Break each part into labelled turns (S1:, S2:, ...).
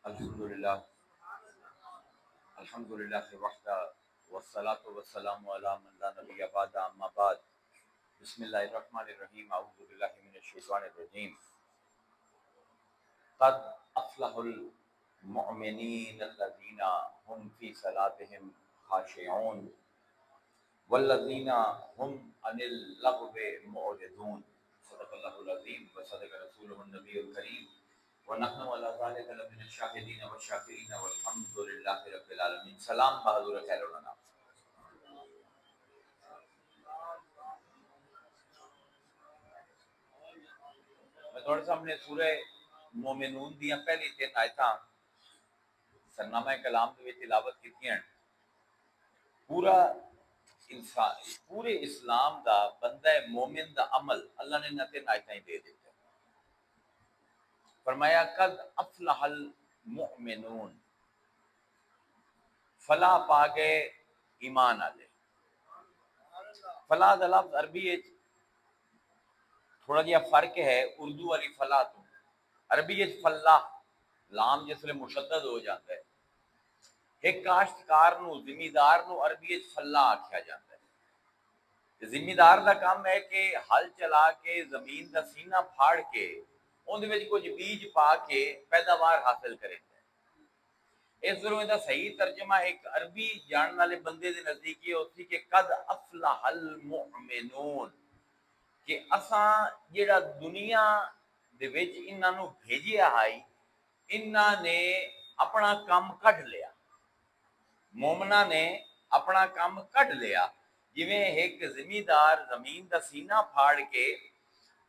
S1: الحمدللہ الحمدللہ وحدہ والصلاة والسلام علی من لا نبی بعد اما بعد بسم اللہ الرحمن الرحیم اعوذ باللہ من الشیطان الرجیم قد افلح المؤمنین الذین هم فی صلاتهم خاشعون والذین هم عن اللغو معرضون صدق اللہ العظیم وصدق رسولہ النبی الکریم ونحن على ذلك لمن الشاهدين والشاكرين والحمد لله رب العالمين. سلام بہادر خیر الانام. میں تھوڑے سامنے سورہ مومنون دیاں پہلی 3 آیتاں سرنامہ کلام دے وچ تلاوت کیتیاں. پورا انسان پورے اسلام دا بندہ مومن دا عمل اللہ نے نہ 3 آیتاں دے دیتے. فرمایا قد افلح المؤمنون، فلاح پا گئے ایمان والے. فلاح دا لفظ عربی ہے تھوڑا جہا فرق ہے اردو والی فلاح تو. عربی فلاح لام جس لئے مشدد ہو جاتا ہے. ایک کاشتکار نو زمیندار نو عربی فلاح آکھیا جاتا ہے. زمیندار دا کام ہے کہ ہل چلا کے زمین دا سینہ پھاڑ کے اندر وچ کچھ بیج پا کے پیداوار حاصل کرے. اس ضرور دا صحیح ترجمہ ایک عربی جاننے والے بندے دے نزدیک یہ ہوتی کہ قد افلح المؤمنون، کہ اساں جڑا دنیا دے وچ انہاں نو بھیجیا ہے انہاں نے اپنا کام کڈ لیا. مومناں نے اپنا کام کڈ لیا. جویں ایک زمیندار زمین دا سینہ پھاڑ کے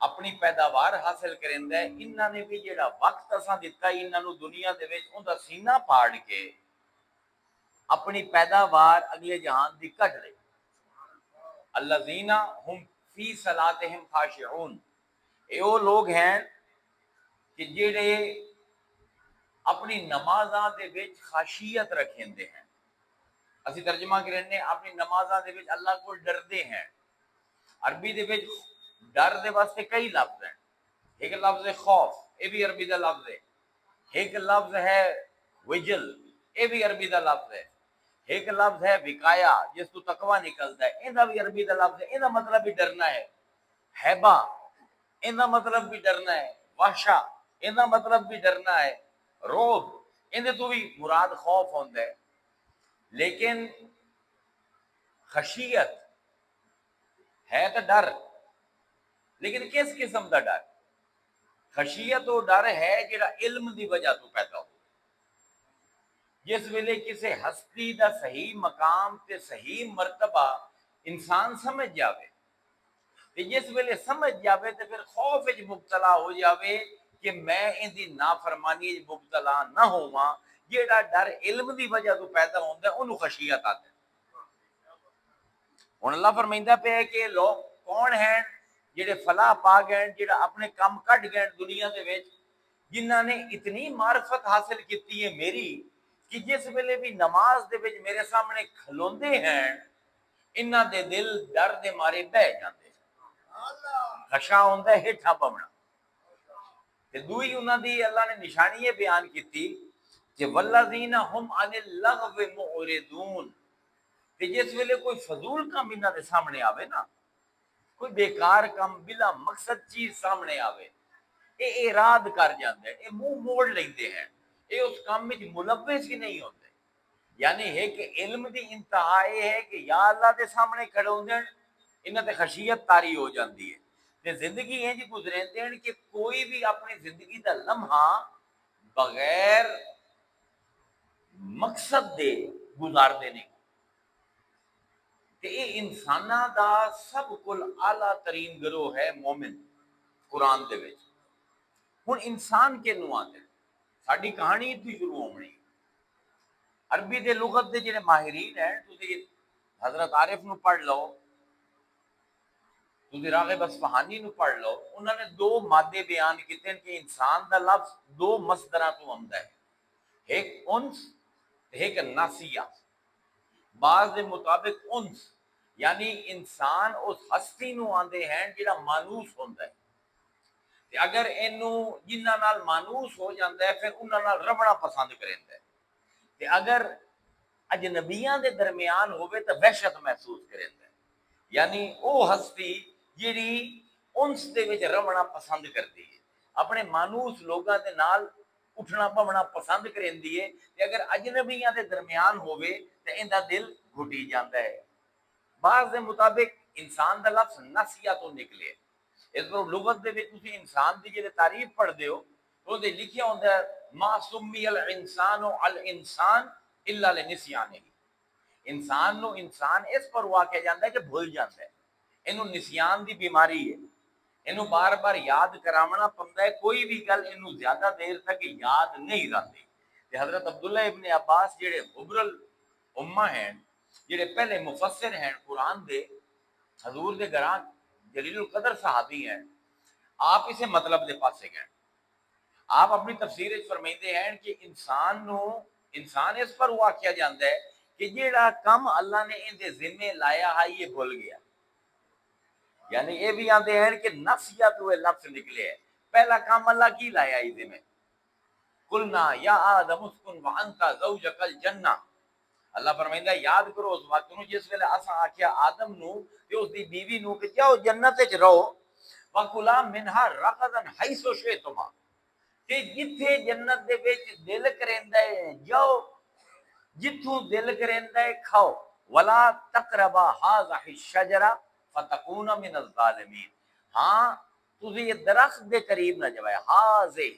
S1: اپنی پیداوار حاصل کریندا ہے، انہاں نے بھی جڑا وقت اساں دتا انہاں نو دنیا دے وچ اوندا سینہ پھاڑ کے اپنی پیداوار اگلے جہان دی کڈ لئی. الذین هم فی صلاتہم خاشعون، اے وہ لوگ ہیں کہ جڑے اپنی نمازاں دے وچ خاشیت رکھیندے ہیں. اسی ترجمہ کرنے اپنی نمازاں دے وچ اللہ کو ڈردے ہیں. عربی دے وچ ڈر دے واسطے کئی لفظ ہیں. ایک لفظ ہے خوف، یہ بھی عربی دا لفظ ہے. ایک لفظ ہے وجل، یہ بھی عربی دا لفظ ہے. ایک لفظ ہے وقایا جس تو تقوی نکلتا ہے، یہ بھی عربی دا لفظ ہے. یہ مطلب بھی ڈرنا ہے. ہیبا یہ مطلب بھی ڈرنا ہے. وحشا یہ مطلب بھی ڈرنا ہے. روب یہ تو بھی مراد خوف ہوتا ہے. لیکن خشیت ہے تو ڈر، لیکن کس قسم کا ڈر؟ خشیت وہ ڈر ہے جڑا علم دی وجہ تو پیدا ہو. جس ویلے کسی ہستی دا صحیح مقام تے صحیح مرتبہ انسان سمجھ جاوے، تے جس ویلے سمجھ جاوے تے پھر خوف وچ مبتلا ہو جاوے کہ میں ان دی نافرمانی وچ مبتلا نہ ہوواں. جیڑا ڈر علم دی وجہ تو پیدا ہوندا ہے اونوں خشیت آتا ہے. ہن اللہ فرمائندا پیا ہے کہ لوگ کون ہیں جڑے فلاح پا گئے، جڑا اپنے کام کڈ گئے دنیا دے وچ، جنہاں نے اتنی معرفت حاصل کیتی ہے میری کہ جس ویلے بھی نماز دے وچ میرے سامنے کھلوندے ہیں انہاں دے دل ڈر دے مارے بہ جاندے. خشا ہوندا ہے ہیٹھا پونا. تے دوئی انہاں دی اللہ نے نشانی یہ بیان کیتی کہ والذین هم عن اللغو معرضون، کہ جس ویلے کوئی فضول کام انہاں دے سامنے آوے نا، کوئی بیکار کام بلا مقصد چیز سامنے آوے، اے اراد کر جاندے ہیں، اے منہ موڑ لیندے ہیں، اے اس کام میں ملوث ہی نہیں ہوتے. یعنی ہے کہ علم دی انتہا یہ ہے کہ یا اللہ دے سامنے کھڑے ہوندے ہیں انہاں تے خشیت طاری ہو جاندی ہے. تے زندگی انج گزریندے ہیں کہ کوئی بھی اپنی زندگی دا لمحہ بغیر مقصد دے گزار دے نہیں. کہ یہ انساناں دا سب کل اعلیٰ ترین گروہ ہے مومن قرآن دے وچ. ہن انسان کے نو آندے ساڈی کہانی اتنی شروع ہونی. عربی دے لغت دے جڑے ماہرین ہیں تسی حضرت عارف نو پڑھ لو، تسی راغب اصفہانی نو پڑھ لو، انہوں نے 2 مادے بیان کیتے ہیں کہ انسان دا لفظ 2 مصدراں تو آندا ہے، ایک انس ایک ناسیہ. بعض دے مطابق انس یعنی انسان اس ہستی نو آندے ہیں جڑا مانوس ہوندا ہے. تے اگر اینوں جنہاں نال مانوس ہو جاندا ہے پھر انہاں نال ربڑنا پسند کریندا ہے، تے اگر اجنبیاں دے درمیان ہوئے تو وحشت محسوس کریندا ہے، یعنی او ہستی جیڑی انس دے وچ رہنا پسند کردی ہے، اپنے مانوس لوگاں دے نال اٹھنا پونا پسند کریندی ہے، تے اگر اجنبیاں دے درمیان ہوئے تے ایندا دل گھٹی جاندا ہے۔ بعض دے مطابق انسان دا لفظ نسیہ تو نکلے، اس پر لغت دے وچ تسی انسان دی جے تعریف پڑھدے ہو تو دے لکھیا ہوندا ہے ما سمی الانسان الانسان الا لنسیانہ، انسان نو انسان اس پر واقع جاندا ہے کہ بھول جاندا ہے، اینو نسیان دی بیماری ہے، اینو بار بار یاد کراونا پندا ہے، کوئی بھی گل اینو زیادہ دیر تک یاد نہیں رہندی۔ تے حضرت عبداللہ ابن عباس جڑے حبر الامہ ہیں، جڑے پہلے مفسر ہیں قرآن دے، حضور دے گھراں جلیل القدر صحابی ہیں، آپ اسے مطلب دے پاسے گئے، آپ اپنی تفسیر فرمیندے ہیں کہ انسان اس پر واقعہ جاندا ہے کہ جیڑا کم اللہ نے ان دے ذمے لایا ہے یہ بھول گیا، یعنی یہ بھی آندے ہیں کہ نفسیت ہوئے لفظ نکلے ہے، پہلا کام اللہ کی لایا ہے ذمے، قلنا یا آدم اسکن وانت زوجک الجنہ، اللہ فرمائندہ یاد کرو اس وقت نو جس ویلے اساں آکھیا آدم نو تے اس دی بیوی نو کہ جاؤ جنت وچ رہو، وَكُلَا مِنْهَا رَغَدًا حَيْثُ شِئْتُمَا، کہ جتھے جنت دے وچ دل کریندا ہے جاؤ، جتھوں دل کریندا ہے کھاؤ، وَلَا تَقْرَبَا هَٰذِهِ الشَّجَرَةَ فَتَكُونَ مِنَ الظَّالِمِينَ، ہاں تسی یہ درخت دے قریب نہ جائے، ہاذہ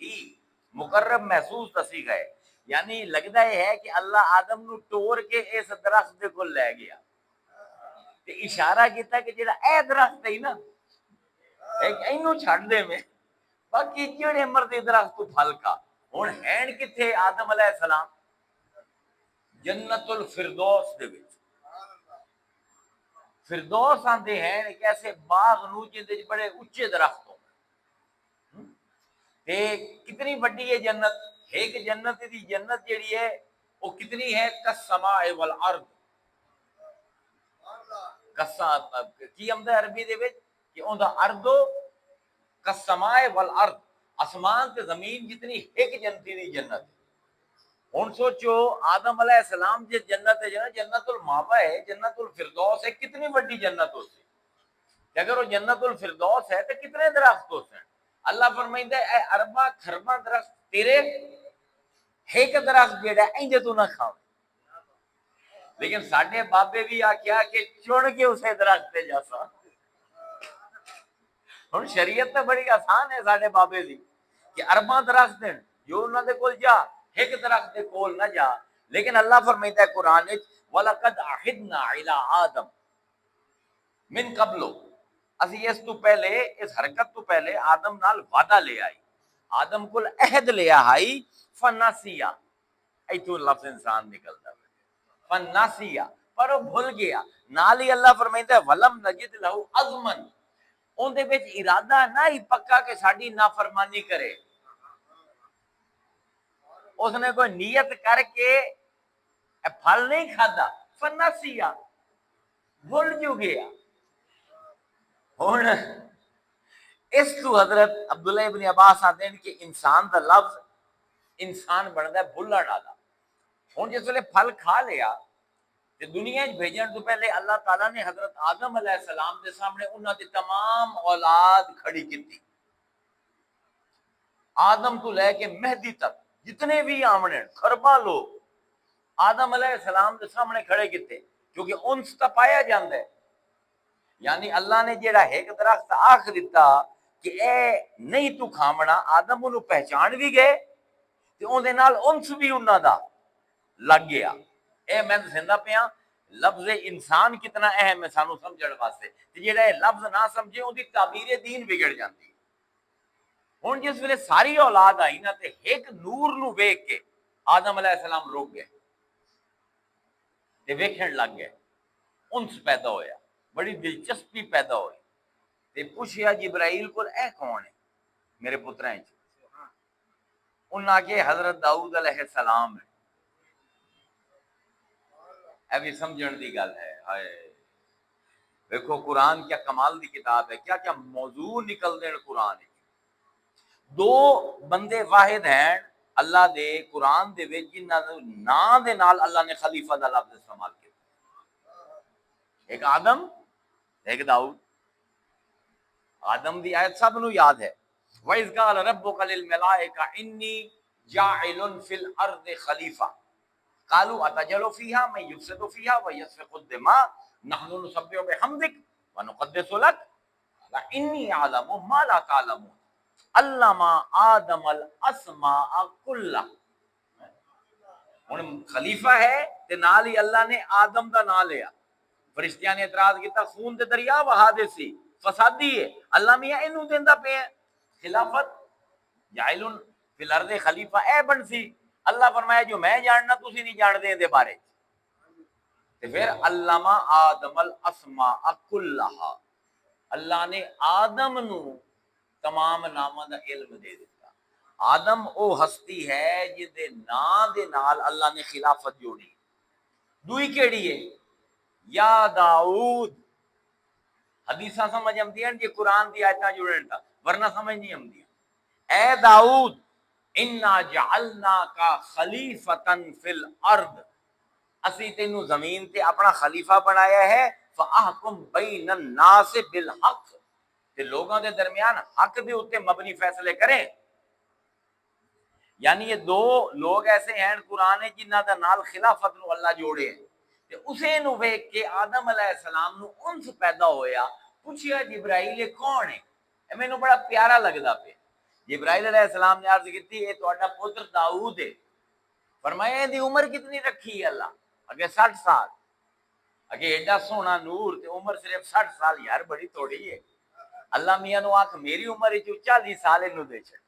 S1: مقرب محسوس تصیغہ ہے، یعنی لگدا ہے کہ اللہ آدم نو ٹور کے اس درخت دے کول لے گیا تے اشارہ کیتا کہ جڑا اے درخت ہے نا ایک اینو چھڈ دے میں باقی جڑے مرضی درخت تو پھل کھا، ہن ہیں کتھے آدم علیہ السلام؟ جنت الفردوس دے وچ، فردوس آندے ہیں ایک ایسے باغ نو جن دے بڑے اونچے درخت ہوں تے کتنی بڑی ہے جنت، ایک جنت دی جنت جیڑی ہے وہ کتنی ہے کالسماء والارض، کی آمدا عربی دے وچ کہ اوندا اردو کالسماء والارض، آسمان تے زمین جتنی ایک جنتی دی جنت ہے۔ ہن سوچو آدم علیہ السلام جس جنت ہے جنت الماوا ہے، جنت الفردوس ہے، کتنی بڑی جنت ہوتی ہے، اگر وہ جنت الفردوس ہے تو کتنے درخت ہوتے ہیں؟ اللہ فرمائندہ ہے اے اربا خربا درخت تیرے ایک درخت جیڑا ہے اینجے تو نہ کھاؤ، لیکن ساڈے بابے بھی آکھیا کہ چن کے اسے درخت تے جاسا، ہن شریعت تو بڑی آسان ہے ساڈے بابے دی کہ ارباں درخت ہیں جو انہاں دے کول جا، ایک درخت دے کول نہ جا، لیکن اللہ فرمائتا ہے قرآن وچ وَلَقَدْ عَهِدْنَا إِلَىٰ آدَمَ من قبل، اسی اس تو پہلے اس حرکت تو پہلے آدم نال وعدہ لے آئی، آدم کول عہد لے آئی، فناسیا ایتھوں لفظ انسان نکلتا ہے فناسیا، پر وہ بھول گیا، نال ہی اللہ فرمائتا ہے ولم نجد لہو عزما، اون دے وچ ارادہ نہ ہی پکا کہ ساڈی نافرمانی کرے، اس نے کوئی نیت کر کے پھل نہیں کھادا، فناسیا بھول جو گیا۔ ہن اس تو حضرت عبداللہ ابن عباس آتے ہیں کہ انسان دا لفظ انسان بندا ہے بھلن والا، ہن جس ویلے پھل کھا لیا تے دنیا وچ بھیجن تو پہلے اللہ تعالیٰ نے حضرت آدم علیہ السلام دے سامنے انہاں دی تمام اولاد کھڑی کیتی، آدم تو لے کے مہدی تک جتنے بھی آمنے خرباں لوگ آدم علیہ السلام دے سامنے کھڑے کیتے، کیونکہ انس تا پایا جاندا ہے، یعنی اللہ نے جیڑا ایک درخت آکھ دیتا کہ اے نہیں تو کھامنا، آدم انہوں پہچان بھی گئے تے اون دے نال انس بھی انہاں دا لگ گیا۔ اے میں زندہ پیاں لفظ انسان کتنا اہم ہے سانو سمجھن واسطے، تے جیڑا اے لفظ نہ سمجھے اون دی تعبیر دین بگڑ جاندی۔ ہن جس ویلے ساری اولاد آئی نا تے ایک نور نو ویکھ کے آدم علیہ السلام روک گئے تے ویکھن لگ گئے، انس پیدا ہویا، بڑی دلچسپی پیدا ہوئی تے پوچھیا جبرائیل کو اے کون ہے میرے پتراں وچ، انہاں کہ حضرت داؤد علیہ السلام ہے، اے بھی سمجھن دی گل ہے، ہائے دیکھو قرآن کیا کمال دی کتاب ہے، کیا کیا موضوع نکل دین قرآن وچ، دو بندے واحد ہیں اللہ دے قرآن دے وچ جنہاں دے نام دے نال اللہ نے خلیفہ دا لفظ استعمال کیا، ایک آدم ایک داؤد۔ آدم دی آیت سب نو یاد ہے، وَإِذْ قَالَ رَبُّكَ لِلْمَلَائِكَةِ إِنِّي جَاعِلٌ فِي الْأَرْضِ خَلِيفَةً قَالُوا أَتَجْعَلُ فِيهَا مَن يُفْسِدُ فِيهَا وَيَسْفِكُ الدِّمَاءَ نَحْنُ نُسَبِّحُ بِحَمْدِكَ وَنُقَدِّسُ لَكَ وَإِنِّي أَعْلَمُ مَا لَا تَعْلَمُونَ عَلَّمَ آدَمَ الْأَسْمَاءَ كُلَّهَا۔ ہن خلیفہ ہے تے نال ہی اللہ نے آدم دا نام لیا۔ فرشتیاں نے اعتراض کیتا خون تے دریا بہا دے سی، فسادی ہے، اللہ میاں اینو دیندا پیا خلافت، جاعل فی الارض خلیفہ اے بن سی۔ اللہ فرمایا جو میں جاننا تسی نہیں جان دے دے بارے، تے پھر علامہ آدم الاسماء کلھا، اللہ نے آدم نو تمام ناماں دا علم دے دیتا۔ آدم او ہستی ہے جس دے نام دے نال اللہ نے خلافت جوڑی۔ دوئی کیڑی ہے؟ یا داؤد۔ حدیثاں سمجھ آمدیاں جی قرآن دی آیتاں جڑن تا، ورنہ سمجھ نہیں آمدیاں۔ اے داؤد انا جعلناک خلیفۃ فی الارض، اسی تینوں زمین تے اپنا خلیفہ بنایا ہے، فاحکم بین الناس بالحق، تے لوگوں دے درمیان حق دے اوتے مبنی فیصلے کریں۔ یعنی یہ دو لوگ ایسے ہیں قرآن جنہاں دا نال خلافت نو اللہ جوڑے ہیں، تے اسے نو ویکھ کے آدم علیہ السلام نو انس پیدا ہویا، پوچھیا جبرائیل یہ کون ہے؟ اے مینوں بڑا پیارا لگدا پیا۔ جبرائیل علیہ السلام نے عرض کیتی اے تہاڈا پتر داؤد ہے۔ فرمایا ان دی عمر کتنی رکھی ہے اللہ؟ اگے 60 سال، اگے ایڈا سونا نور تے عمر صرف 60 سال، یار بڑی تھوڑی ہے۔ اللہ میاں نو آکھ میری عمر ہے 40 سال اینو دے چھڑ۔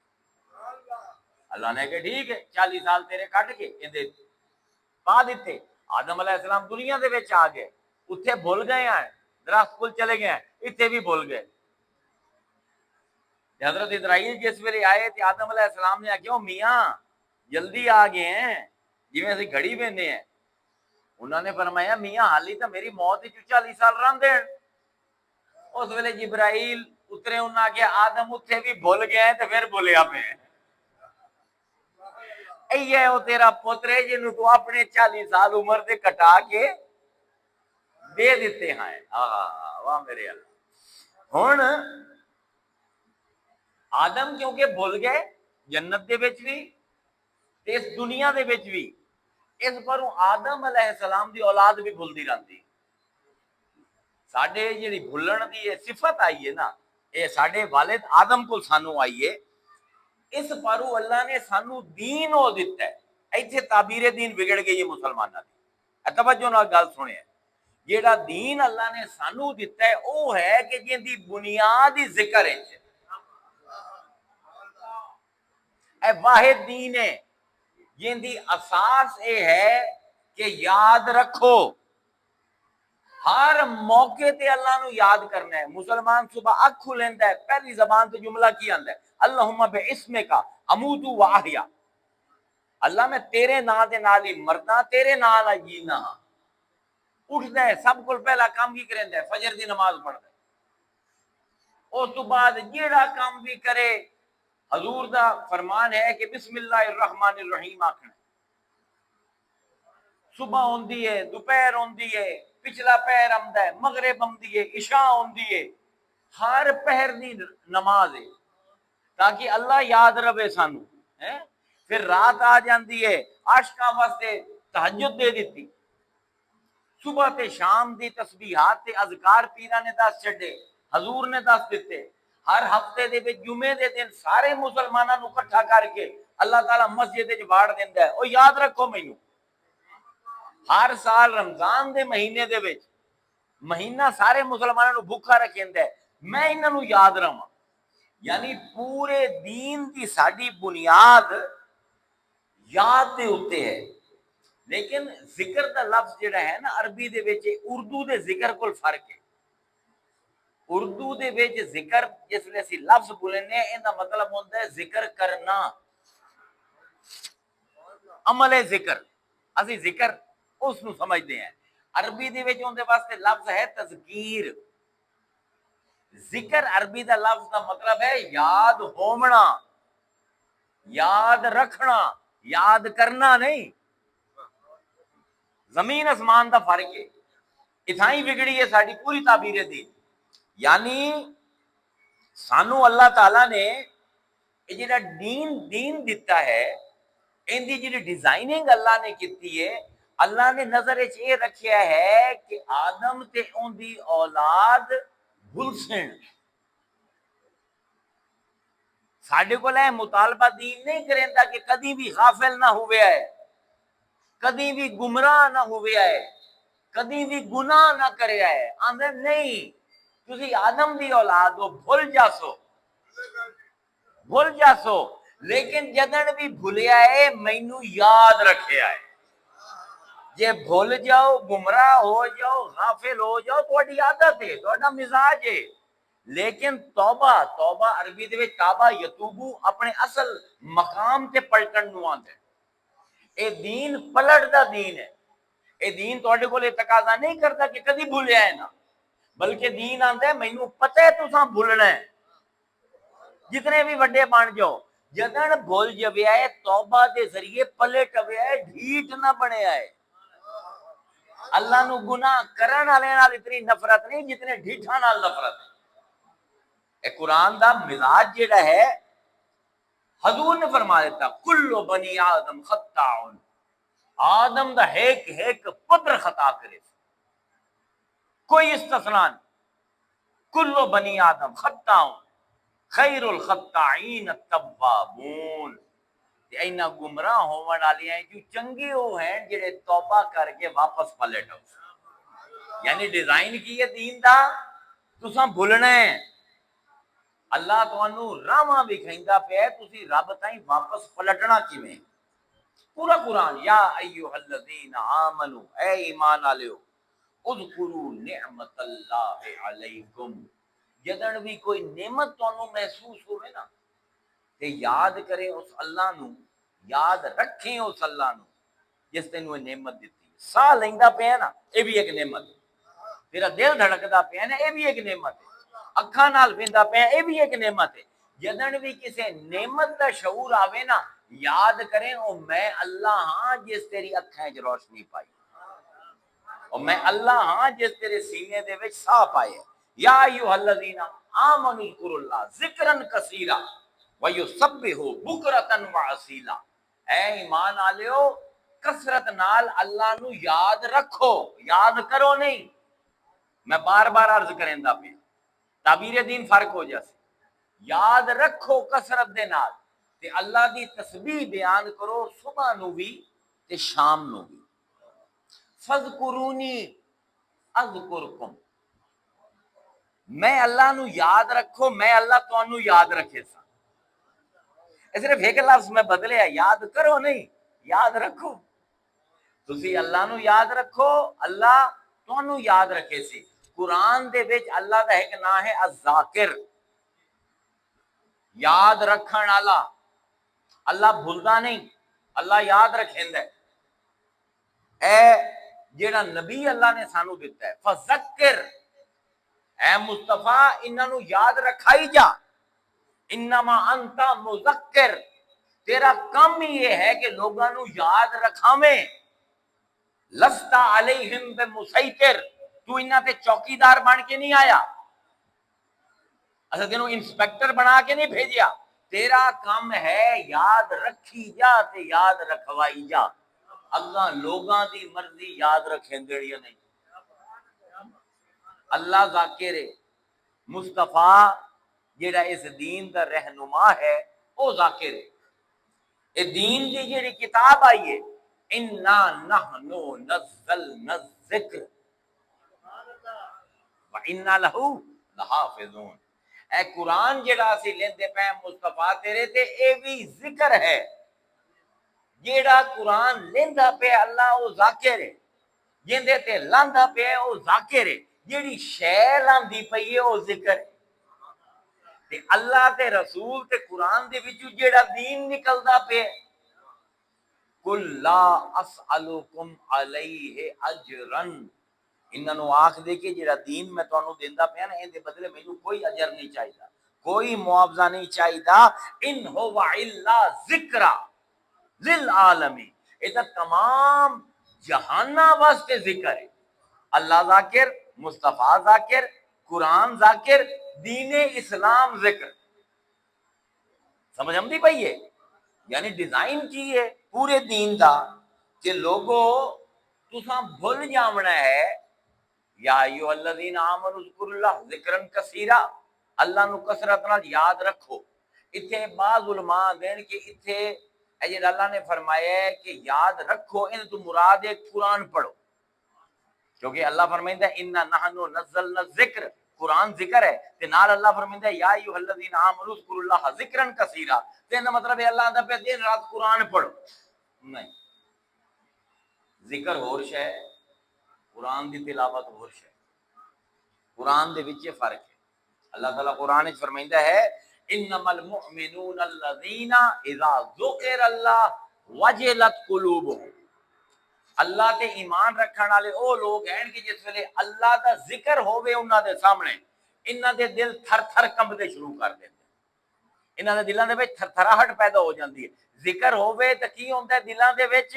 S1: اللہ نے کہا ٹھیک ہے 40 سال تیرے کٹ کے اندے پا دیتے۔ آدم علیہ السلام دنیا دے وچ آ گئے، اتھے بھول گئے ہیں، درخت کل چلے گئے ہیں، اتھے بھی بھول گئے۔ حضرت اسرائیل جس ویلے آئے تے آدم علیہ السلام نے کہا میاں جلدی آ گئے ہیں، جی میں اسی گھڑی ویندے ہیں۔ انہوں نے فرمایا میاں حالی تو میری موت 40 سال رہن دین۔ اس ویلے جبرائیل اترے، انہوں نے کہا آدم اتھے بھی بھول گئے ہیں تے پھر بھولیا پہ اے وہ تیرا پتر ہے جنہوں تو اپنے 40 سال عمر دے کٹا کے دے دیتے ہیں۔ واہ میرے اللہ۔ ہن آدم کیونکہ بھول گئے جنت دے وچ بھی تے اس دنیا دے وچ بھی، اس پر آدم علیہ السلام دی اولاد بھی بھولدی رہندی۔ ساڈے جڑی بھولن دی صفت آئی ہے نا، اے ساڈے والد آدم کو سانو آئی ہے، اس پر اللہ نے سانو دین ہو دیتا ہے۔ ایتھے تعبیر دین بگڑ گئی ہے مسلمانوں دی۔ توجہ نال گل سنیں، جیڑا دین اللہ نے سانو دیتا ہے او ہے کہ جن دی بنیاد ہی ذکر ہے، اے واحد دین ہے جن دی اساس اے ہے کہ یاد رکھو، ہر موقع تے اللہ نو یاد کرنا ہے۔ مسلمان صبح اکھ کھلیندا ہے، پہلی زبان تے جملہ کی آندا ہے؟ اللہم بعصمک اموت و احیا، اللہ میں تیرے نام دے نال ہی مردا، تیرے نال ہی جینا ہاں۔ اٹھدا ہے سب کو پہلا کام کی کریندا ہے؟ فجر دی نماز پڑھدا ہے۔ اس تو بعد جیڑا کام بھی کرے حضور دا فرمان ہے کہ بسم اللہ الرحمن الرحیم آکھنا۔ صبح ہوندی ہے، دوپہر ہوندی ہے، پچھلا پہر آمدا ہے، مغرب آمدی ہے، عشاء ہوندی ہے، ہر پہر دی نماز ہے تاکہ اللہ یاد رہے سانو۔ پھر رات آ جاندی ہے، عاشقاں واسطے تہجد دے دیتی، صبح تے شام دی تسبیحات تے اذکار پیراں نے دس چھڈے، حضور نے دس دیتے۔ ہر ہفتے دے وچ جمعے دے دن سارے مسلماناں نو اکٹھا کر کے اللہ تعالیٰ مسجد وچ باڑ دیندا ہے، او یاد رکھو مینوں۔ ہر سال رمضان دے مہینے دے وچ مہینہ سارے مسلمانوں نو بھوکا رکھیندا ہے، میں انہاں نو یاد رہواں۔ یعنی پورے دین دی ساڈی بنیاد یاد دے اوتے ہے۔ لیکن ذکر دا لفظ جڑا ہے نا عربی دے وچ اردو دے ذکر کول فرق ہے۔ اردو دے وچ ذکر جس لے اسی لفظ بولنے ہیں دا مطلب ہوندا ہے ذکر کرنا، عمل ذکر، اسی ذکر اس نو سمجھدے ہیں۔ عربی دے وچ اون دے واسطے لفظ ہے تذکیر۔ ذکر عربی دا لفظ دا مطلب ہے یاد ہومنا۔ یاد رکھنا، یاد کرنا نہیں. زمین آسمان دا فرق ہے. اتھائی بگڑی ہے ساری پوری تعبیر دین. یعنی سانو اللہ تعالی نے یہ جڑا دین دیتا ہے، ان دی جڑی ڈیزائننگ اللہ نے کیتی ہے، اللہ نے نظر وچ یہ رکھیا ہے کہ آدم تے اون دی اولاد بھلسن. ساڈے کول ہے مطالبہ دین نہیں کریندا کہ کدی بھی غافل نہ ہوئے ہے، کدی بھی گمراہ نہ ہوئے ہے، کدی بھی گناہ نہ کریا ہے. آندے نہیں، تسی آدم دی اولاد ہو، بھول جاسو، لیکن جدن بھی بھولیا ہے مینوں یاد رکھیا ہے. جے بھول جاؤ، گمراہ ہو جاؤ، غافل ہو جاؤ، تہاڈی عادت ہے، تہاڈا مزاج ہے. لیکن توبہ عربی دے وچ تابا یتوبو اپنے اصل مقام تے پلٹن نو آندا ہے. اے دین پلٹ دا دین ہے. اے دین تہاڈے کول تقاضا نہیں کردا کہ کدی بھولیا ہے نا، بلکہ دین آندا ہے مینوں پتہ ہے تساں بھولنا ہے، جتنے بھی وڈے بن جاؤ. جدن بھول جویا ہے توبہ دے ذریعے پلٹ اویا ہے، ڈھیٹ نہ بنیا ہے. اللہ نو گناہ کرن والے نال اتنی نفرت نہیں جتنے ڈھیٹاں نال نفرت ہے. اے قرآن دا مزاج جیڑا ہے، حضور نے فرما دیتا کل بنی آدم خطاؤن. آدم دا ایک پتر خطا کرے، کوئی استثناء نہیں. کل بنی آدم خطاؤن خیر الخطائین التوابون. اینا گمراہ ہون والی ہیں جو چنگے وہ ہیں جڑے توبہ کر کے واپس پلٹ ہو. یعنی ڈیزائن کی ہے دین دا تساں بھولنا ہے. اللہ تانوں راواں وکھائندا پیا تسی رب تائیں واپس پلٹنا کیویں. پورا قرآن یا ایھا الذین آمنو، اے ایمان والےو، اذکروا نعمت اللہ علیکم. جدن بھی کوئی نعمت تانوں محسوس ہوئے نا تے یاد کریں اس اللہ نو، یاد رکھیں اس اللہ نو جس نے وہ نعمت دیتی. ساہ لیندا پیا نا یہ بھی ایک نعمت ہے. تیرا دل دھڑکدا پیا نا یہ بھی ایک نعمت ہے. اکھاں نال ویندا پیا یہ بھی ایک نعمت ہے. جدن بھی کسی نعمت کا شعور آوے نا یاد کریں او میں اللہ ہاں جس تیری اکھاں وچ روشنی پائی، اور میں اللہ ہاں جس تیرے سینے دے وچ ساہ پائے. یا ایھا الذین آمنوا اذکروا اللہ ذکرا کثیرا ویسبحوا بکرۃ وعصیلا. اے ایمان والےو کثرت نال اللہ نو یاد رکھو، یاد کرو نہیں. میں بار بار عرض کریندا پیا تعبیر دین فرق ہو جاسی. یاد رکھو کثرت دے نال تے اللہ دی تسبیح بیان کرو صبح نو بھی تے شام نو بھی. فذکرونی اذکرکم. میں اللہ نو یاد رکھو، میں اللہ تانوں یاد رکھے سا. صرف ایک لفظ میں بدلے ہے، یاد کرو نہیں، یاد رکھو. تسی اللہ نو یاد رکھو، اللہ تانوں یاد رکھے سی. قرآن دے وچ اللہ دا ایک نام ہے الذاکر، یاد رکھن والا. اللہ بھولدا نہیں، اللہ یاد رکھیندا ہے. اے جیڑا نبی اللہ نے سانو دیتا ہے فذکر، اے مصطفیٰ انہاں نو یاد رکھائی جا. انما انت مذکر، تیرا کام ہی یہ ہے کہ لوگاں نو یاد رکھاویں. لست علیہم بمسیطر، تو انہاں تے چوکیدار بن کے نہیں آیا، اصل تینوں انسپیکٹر بنا کے نہیں بھیجیا. تیرا کام ہے یاد رکھی جا تے یاد رکھوائی جا. اللہ لوگاں دی مرضی یاد رکھیں دیڑی نہیں. اللہ ذاکر ہے، مصطفیٰ جیڑا اس دین دا رہنما ہے او ذاکر ہے. اے دین دی جیڑی کتاب آئی ہے انا نحن نزلنا الذکر وَإِنَّا لَهُ لَحَافِظُونَ. اے قرآن جیڑا اسی لیندے پے مصطفیٰ تیرے تے اے بھی ذکر ہے. جیڑا قرآن لیندا پے اللہ او ذاکر ہے، جیندے تے لاندا پے او ذاکر ہے. جیڑی شے لاندی پئی ہے او ذکر ہے. تے اللہ تے رسول تے قرآن دے وچوں جیڑا دین نکلدا پے قُل لَا أَسْأَلُكُمْ عَلَيْهِ أَجْرًا. انہاں نو آکھ دے کہ جیڑا دین میں تانوں دیندا پیا نا این دے بدلے مینوں کوئی اجر نہیں چاہیدا، کوئی معاوضہ نہیں چاہیے، ان ہو الا ذکر للعالمین، یہ تو تمام جہانہ واسطے ذکر ہے، اللہ ذاکر، مصطفیٰ ذاکر، قرآن ذاکر، دین اسلام ذکر، سمجھ آمدی پئی ہے؟ یعنی ڈیزائن کی ہے پورے دین دا کہ لوگو تساں بھول جاونا ہے، یا ایھا الذین آمنوا اذکروا اللہ ذکرا کثیرا، اللہ نو کثرت نال یاد رکھو۔ اتھے بعض علماء دین کہ اتھے اے جڑا اللہ نے فرمایا ہے کہ یاد رکھو، ان تو مراد ہے قرآن پڑھو، کیونکہ اللہ فرمائندا ہے انا نحن نزلنا الذکر، قرآن ذکر ہے، تے نال اللہ فرمائندا ہے یا ایھا الذین آمنوا اذکروا اللہ ذکرا کثیرا، تے دا مطلب ہے اللہ دا پہ دن رات قرآن پڑھو، نہیں، ذکر ہور شے ہے، قرآن دی تلاوت ہور شے، قرآن دے وچ فرق ہے۔ اللہ تعالیٰ قرآن وچ فرمائندا ہے انما المؤمنون الذین اذا ذکر اللہ وجلت قلوبهم، اللہ تے ایمان رکھن والے او لوگ ہیں کہ جس ویلے اللہ دا ذکر ہوے انہاں دے سامنے انہاں دے دل تھر تھر کمبنے شروع کر دیندے، انہاں دے دلاں دے وچ تھر تھراہٹ پیدا ہو جاندی ہے۔ ذکر ہوے تے کی ہوندا ہے دلاں دے وچ؟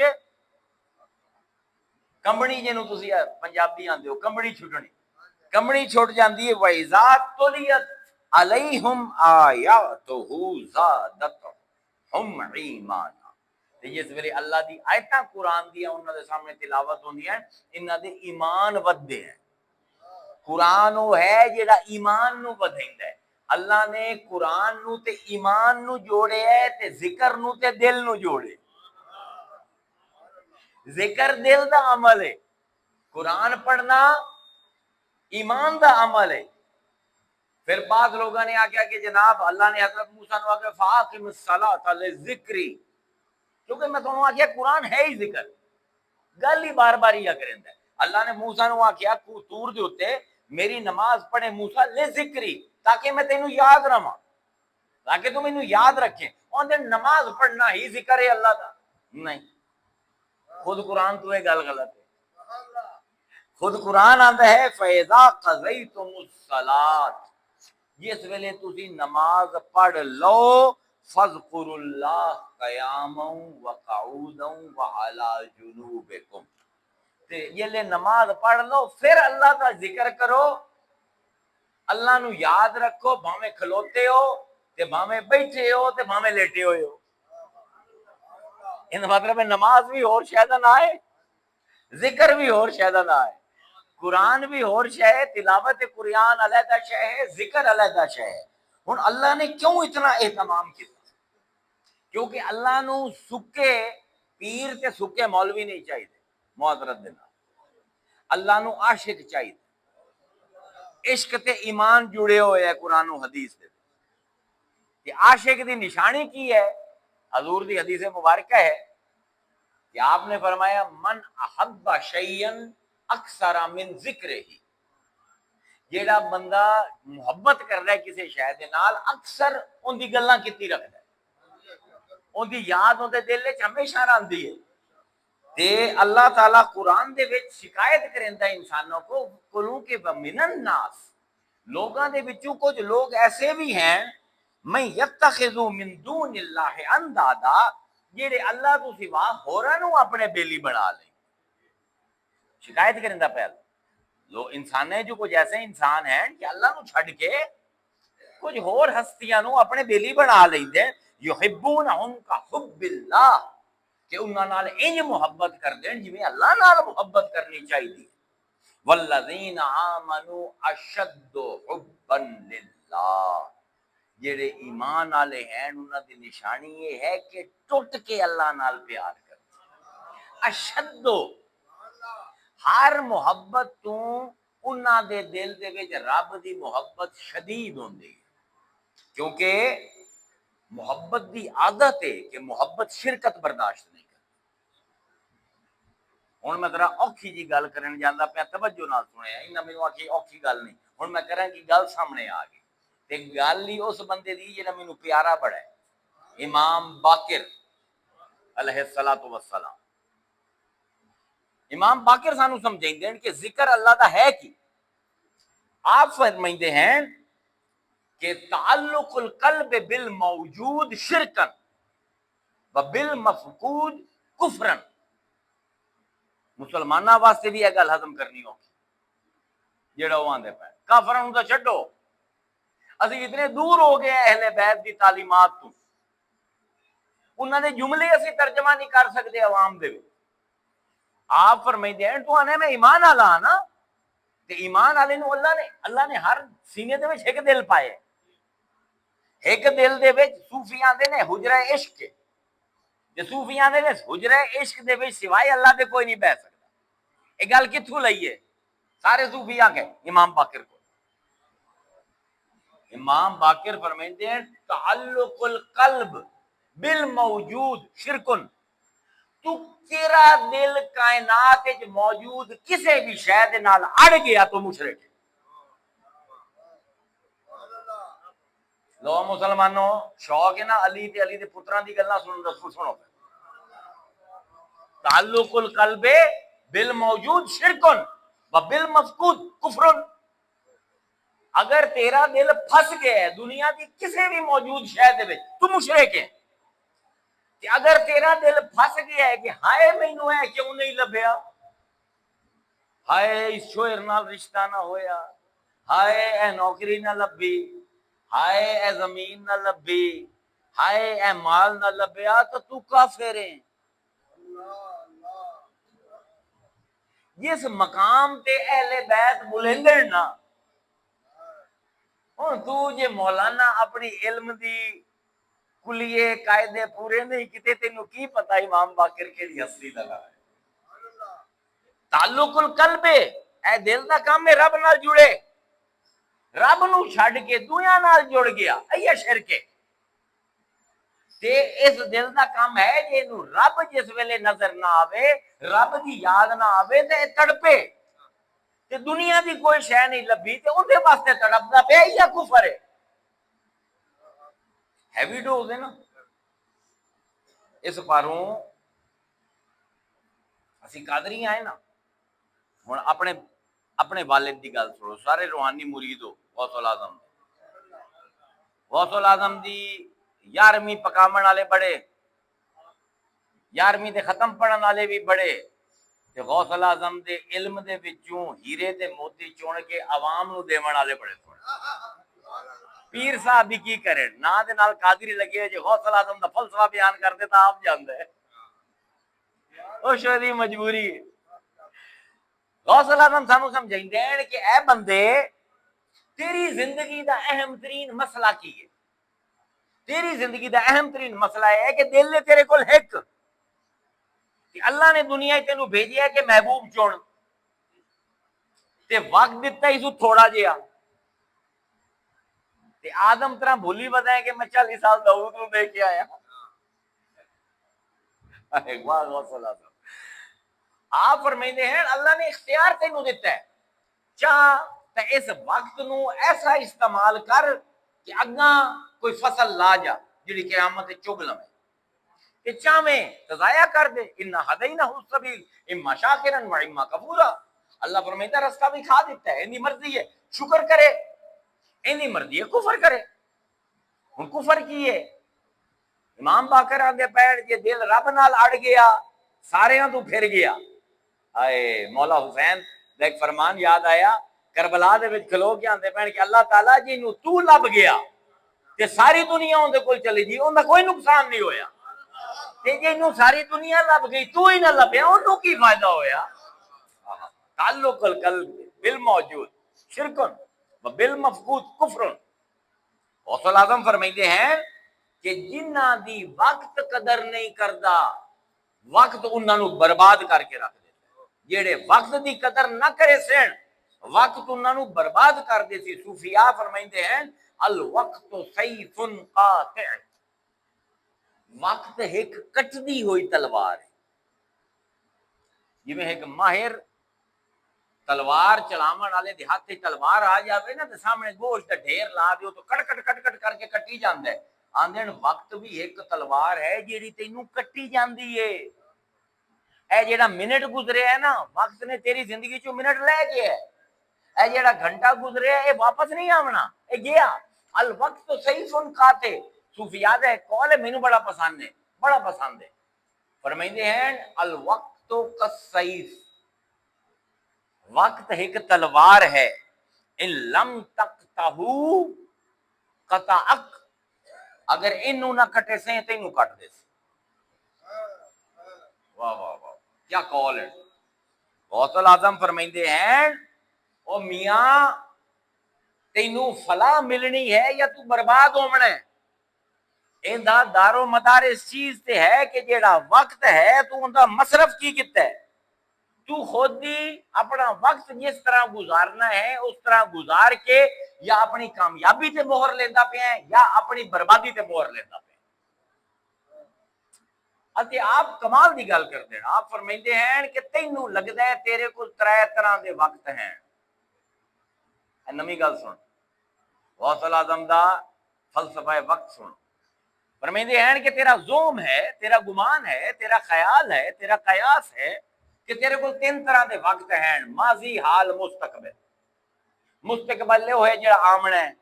S1: کمبنی جنوں تسی پنجابی آندے ہو، کمبنی چھٹنی، کمبنی چھٹ جاندی ہے۔ وَإِذَا تُلِيَتْ عَلَيْهِمْ آيَاتُهُ زَادَتْهُمْ ایمانا، تے جس ویلے اللہ دی آیتاں قرآن دی انہاں دے سامنے تلاوت ہوندی ہیں، انہاں دے ایمان ودے ہیں۔ قرآن وہ ہے جڑا ایمان نو ودھیندا ہے۔ اللہ نے قرآن نو تے ایمان نو جوڑے ہے تے ذکر نو تے دل نو جوڑے۔ ذکر دل دا عمل ہے، قرآن پڑھنا ایمان دا عمل ہے۔ پھر بعض لوگوں نے آگیا کہ جناب اللہ نے حضرت موسیٰ نے آگیا فَأَقِمِ الصَّلَاةَ لِلذِّکْرِ، کیونکہ میں تمہیں آگیا قرآن ہے ہی ذکر، گل ہی بار بار ہی کریں ہے۔ اللہ نے موسیٰ نے آگیا طور دے ہوتے میری نماز پڑھے موسیٰ لِلذِّکْرِ، تاکہ میں تینوں یاد رہا، تاکہ تم انہوں یاد رکھیں۔ اور دن نماز پڑھنا ہی ذکر ہے اللہ کا؟ نہیں، خود قرآن تو یہ گل غلط ہے۔ خود قرآن آندا ہے فَإِذَا قَضَيْتُمُ الصَّلَاةَ، جس ویلے تسی نماز پڑھ لو فَاذْكُرُوا اللَّهَ قِيَامًا وَقُعُودًا وَعَلَى جُنُوبِكُمْ، تے یہ نماز پڑھ لو پھر اللہ کا ذکر کرو، اللہ نو یاد رکھو، بھاویں کھلوتے ہو تے بھاویں بیٹھے ہو تے بھاویں لیٹے ہوئے ہو۔ ان مطلب ہے نماز بھی اور شاید نہ آئے، ذکر بھی اور شاید نہ آئے، قرآن بھی اور شے ہے، تلاوت قرآن علیحدہ شے ہے، ذکر علیحدہ شے ہے۔ ہن اللہ نے کیوں اتنا اہتمام کیا؟ کیونکہ اللہ نو سکے پیر تے سکے مولوی نہیں چاہیے، معذرت دینا، اللہ نو عاشق چاہیے، عشق تے ایمان جڑے ہوئے ہیں قرآن و حدیث دے۔ کہ عاشق دی نشانی کی ہے؟ حضور دی حدیث مبارکہ ہے کہ آپ نے فرمایا من احب شیئا اکثر من ذکر ہی، جیڑا بندہ محبت کر رہا ہے کسی شے دے نال اکثر ان دی گلاں کیتی رکھدا ہے، ان دی یاد ان دے دل وچ ہمیشہ رہندی ہے۔ تے اللہ تعالیٰ قرآن دے وچ شکایت کریندا ہے انسانوں کو کلوں کہ من الناس، لوگاں دے وچوں کچھ لوگ ایسے بھی ہیں میں یتخذو من دون اللہ اندادا، جیڑے اللہ تو سوا ہوراں نو اپنے بیلی بنا لیں۔ شکایت کرندہ پہل لو انسان ہیں جو کچھ ایسے انسان ہیں کہ اللہ نو چھڑ کے کچھ اور ہستیاں نو اپنے بیلی بنا لیندے، یحبونہم کا حب اللہ، کہ انہاں نال انج محبت کر دیں جویں اللہ نال محبت کرنی چاہیے۔ والذین آمنوا اشد حبا للہ، جڑے ایمان والے ہیں انہاں دی نشانی یہ ہے کہ ٹوٹ کے اللہ نال پیار کرتے، اشد، ہر محبت تو انہاں دے دل دے وچ رب دی محبت شدید ہوندی ہے، کیونکہ محبت دی عادت ہے کہ محبت شرکت برداشت نہیں کرتی۔ ہن میں ذرا اوکھی جی گل کرن جاندا پیا، توجہ نال سنیا، انہاں مینوں آکھی اوکھی گل نہیں، ہن میں کراں کی گل سامنے آ گئی تے گل ہی اس بندے دی جڑا مینوں پیارا بڑا ہے، امام باقر علیہ الصلوۃ والسلام۔ امام باقر سانو سمجھائیں کہ ذکر اللہ دا ہے کی؟ آپ فرمائندے ہیں کہ تعلق القلب بالموجود شرکن و بالمفقود کفرن. مسلمانوں واسطے بھی یہ گل ہضم کرنی ہوگی جڑا وہ آندے پے کافراں تو چھڈو. اسی اتنے دور ہو گئے اہل بیت دی تعلیمات تو، انہاں دے جملے اسی ترجمہ نہیں کر سکتے عوام دے وچ. آپ فرمائیندے ہیں تو آنے میں ایمان والا ہاں نا، تے ایمان والے نو اللہ نے ہر سینے دے وچ ایک دل پائے. ایک دل دے وچ صوفی آندے نے حجرہ عشق کے، تے صوفی آندے نے حجرہ عشق دے وچ سوائے اللہ دے کوئی نہیں بیٹھ سکتا. یہ گل کتھوں لئیے؟ سارے صوفی آ گئے امام باقر کو. امام باقر فرمائندے ہیں تعلق القلب بالموجود شرکن. تو تیرا دل کائنات وچ موجود کسے بھی شے دے نال اڑ گیا تو مشرک ہے. لو مسلمانوں شوق ہے نا علی تے علی دے پتراں دی گلاں سنو. تعلق القلب بالموجود شرکن و بالمفقود کفرن. اگر تیرا دل پھس گیا ہے دنیا کی کسی بھی موجود شے دے وچ تو مشرک ہے. کہ اگر تیرا دل پھس گیا ہے کہ ہائے مینوں ہے کیوں نہیں لبھیا، ہائے اس شوہر نال رشتہ نہ ہویا، ہائے اے نوکری نہ لبھی، ہائے اے زمین نہ لبھی، ہائے اے مال نہ لبھیا، تو کافر ہے. جس مقام تے اہل بیت بلندن نا، ہن تو جے مولانا اپنی علم دی کلیے قاعدے پورے نہیں کیتے تینوں کی پتہ امام باقر کیڑی ہستی دا ہے. تعلق القلب اے دل دا کام ہے رب نال جڑے، رب نو چھڈ کے دنیا نال جڑ گیا اے شرک ہے. تے اس دل دا کام ہے جے نو رب جس ویلے نظر نہ آوے، رب دی یاد نہ آوے تے تڑپے تے دنیا دی کوئی شے نہیں لبھی تے اون دے واسطے تڑپدا پیا یا کفر ہے. ہیوی ڈوز ہے نا. اس پاروں اسی قادری آئے نا. ہن اپنے والد دی گل سنو. سارے روحانی مرید ہو غوث الاعظم. غوث الاعظم دی 11ویں پکاون والے بڑے، 11ویں تے ختم پڑھن والے بھی بڑے، تے غوث الاعظم دے علم دے وچوں ہیرے تے موتی چن کے عوام نو دیون والے بڑے تھوڑے. پیر صاحب بھی کی کرے نا دے نال قادری لگے جو غوث الاعظم دا فلسفہ بیان کر دیتا آپ جاندا ہے او شری مجبوری ہے. غوث الاعظم سانو سمجھائندے ہیں کہ اے بندے تیری زندگی دا اہم ترین مسئلہ کی ہے؟ تیری زندگی دا اہم ترین مسئلہ ہے کہ دل نے تیرے کول ایک کہ اللہ نے دنیا تینوں بھیجیا ہے کہ محبوب چن تے وقت دیتا ہی سو تھوڑا جہا تے آدم طرح بھولی بتائیں کہ میں 40 سال داؤد نو دے کے آیا. واہ غوث الاعظم. آپ فرمائندے ہیں اللہ نے اختیار تینوں دیتا ہے، چاہ تے اس وقت نو ایسا استعمال کر کہ اگاں کوئی فصل لا جا جڑی قیامت چگ لوے، کہ چاہیں تو ضائع کر دے. انا ہدینہ السبیل اما شاکرا و اما کفورا. اللہ فرمائتا راستہ بھی کھا دیتا ہے، انی مرضی ہے شکر کرے، انی مرضی ہے کفر کرے. ہن کفر کی ہے؟ امام باقر آندے پیر جے دل رب نال اڑ گیا ساریاں تو پھر گیا. آئے مولا حسین دا ایک فرمان یاد آیا، کربلا دے وچ کھلو کے آندے پین کہ اللہ تعالیٰ جی نو تو لب گیا تے ساری دنیا اون دے کول چلی جی اون دا کوئی نقصان نہیں ہویا، تے جے نو ساری دنیا لب گئی تو ہی نہ لبیا اونوں کی فائدہ ہویا. تعلق القلب بالموجود شرکن و بالمفقود کفرن. غوث الاعظم فرمائندے ہیں کہ جنہاں دی وقت قدر نہیں کردا وقت انہاں نو برباد کر کے رکھ دیتا. جڑے وقت دی قدر نہ کرے سن وقت انہاں نو برباد کر دے سی. صوفیاء فرمائندے ہیں الوقت سیف قاطع. وقت ایک کٹدی ہوئی تلوار ہے. جی میں ایک ماہر تلوار چلاون والے دے ہاتھ تلوار آ جاوے نا تے سامنے گوشت دا ڈھیر لا دیو تو کٹ کٹ کٹ کٹ کر کے کٹی جاندا ہے. آندے وقت بھی ایک تلوار ہے جیڑی تینوں کٹی جاندی ہے. اے جیڑا منٹ گزرے ہے نا وقت نے تیری زندگی چوں منٹ لے گیا ہے. اے جیڑا گھنٹہ گزرے ہے اے واپس نہیں آونا، اے گیا. الوقت تو صحیح سن کھاتے صوفیات ہے قول ہے مینو بڑا پسند ہے فرمائندے ہیں الوقت تو کالسیف، وقت ایک تلوار ہے، ان لم تقتہو قطعک، اگر انہوں نہ کٹے سے تینوں کٹ دے سے۔ واہ واہ واہ کیا قول ہے۔ غوث الاعظم فرمائندے ہیں او میاں تینوں فلاح ملنی ہے یا تو برباد ہونا ہے، ایندا دار و مدار اس چیز تے ہے کہ جیڑا وقت ہے تو اوندا مصرف کی کیتا ہے، تو خود ہی اپنا وقت جس طرح گزارنا ہے اس طرح گزار کے یا اپنی کامیابی تے مہر لیندا پیا ہے یا اپنی بربادی تے مہر لیندا پیا ہے۔ اتے آپ کمال دی گل کرتے ہیں، آپ فرمائندے ہیں کہ تینوں لگدا ہے تیرے کو ترے طرح دے وقت ہیں۔ نمی گل سن، غوث الاعظم دا فلسفہ وقت سن، فرمائندے ہیں کہ تیرا زوم ہے، تیرا گمان ہے، تیرا خیال ہے، تیرا قیاس ہے کہ تیرے کو تین طرح دے وقت ہیں، ماضی، حال، مستقبل۔ مستقبل ہوئے جڑا آمنا ہے،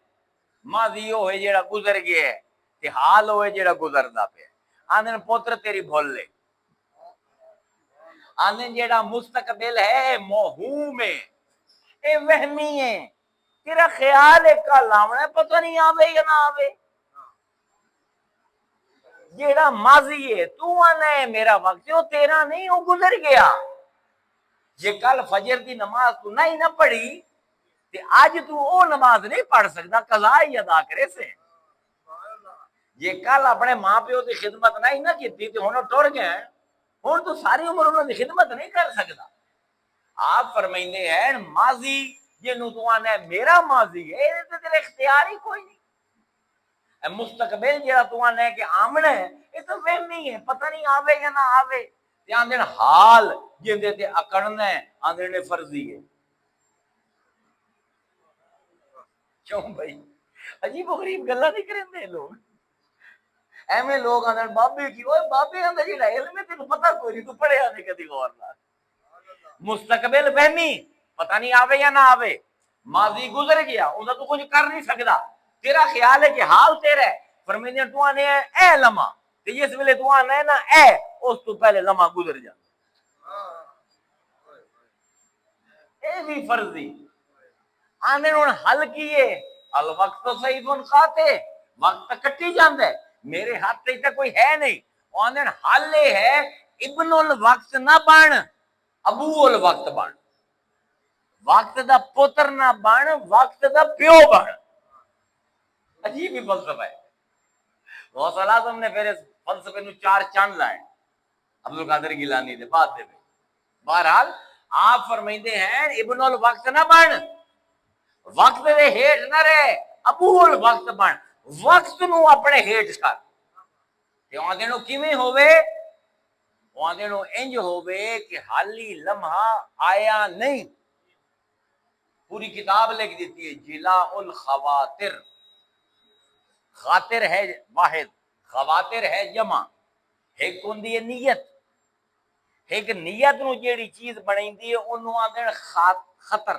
S1: ماضی ہوئے جڑا گزر گیا ہے، تے حال ہوئے جڑا گزردا پیا ہے۔ آندن پوتر تیری بھول لے، آندن جڑا مستقبل ہے موہوم ہے، اے وہمی ہے، تیرا خیال ہے کل آمنا ہے، پتہ نہیں آوے یا نہ آوے۔ جیڑا ماضی ہے تو آنا ہے میرا وقت ہے، وہ تیرا نہیں، وہ گزر گیا۔ یہ کل فجر دی نماز تو نہیں نہ پڑھی تے آج تو وہ نماز نہیں پڑھ سکتا، قضا ہی ادا کرے سے۔ یہ کل اپنے ماں پیو دی خدمت نہیں نہ کیتی تے ہن ٹر گئے، ہن تو ساری عمر انہاں دی خدمت نہیں کر سکتا۔ آپ فرمائندے ہیں ماضی جنوں تو آنا ہے میرا ماضی ہے، یہ تے تیرا اختیار ہی کوئی نہیں۔ مستقبل جڑا تو آنا ہے کہ آمنا ہے، یہ تو وہمی ہے، پتہ نہیں آوے یا نہ آوے۔ تے آندن حال جندے تے اکڑنا ہے، آندن نے فرضی ہے۔ کیوں بھائی عجیب و غریب گلا نہیں کرتے لوگ، ایویں لوگ آندن بابے کی، اوے بابے آندا جڑا علم ہے تینوں پتہ کوئی نہیں، تو پڑھیا نہیں کدی غور نال۔ مستقبل وہمی، پتہ نہیں آوے یا نہ آوے، ماضی گزر گیا انہاں تو کچھ کر نہیں سکتا، تیرا خیال ہے کہ حال تیرا ہے۔ فرمائندے تو آنے اے لمحہ، تے جس ویلے تو آنا ہے نا اے، اس تو پہلے لمحہ گزر جاتا، اے بھی فرضی۔ آنے ہن حل کیے، الوقت تو صحیح فن کھاتے، وقت کٹی جاندا ہے، میرے ہاتھ تے تے کوئی ہے نہیں۔ آنے حل یہ ہے ابن الوقت نہ بن، ابو الوقت بن، وقت دا پتر نہ بن، وقت دا پیو بن۔ عجیب ہی فلسفہ ہے۔ غوث الاعظم نے پھر اس فلسفے نو چار چند لائے عبد القادر گیلانی دے بعد دے۔ بہرحال آپ فرمائندے ہیں ابن الوقت نہ بن، وقت دے ہیٹ نہ رہے، ابو الوقت بن، وقت نو اپنے ہیٹ کر۔ تے آندے نو کیویں ہوے؟ آندے نو انج ہوے کہ حالی لمحہ آیا نہیں۔ پوری کتاب لکھ دیتی ہے جلاء الخواطر، خاطر ہے واحد، خواتر ہے جمع، ایک ہوندی ہے نیت، ایک نیت نو جیڑی چیز بنیندی ہے اونوں آندے خطر،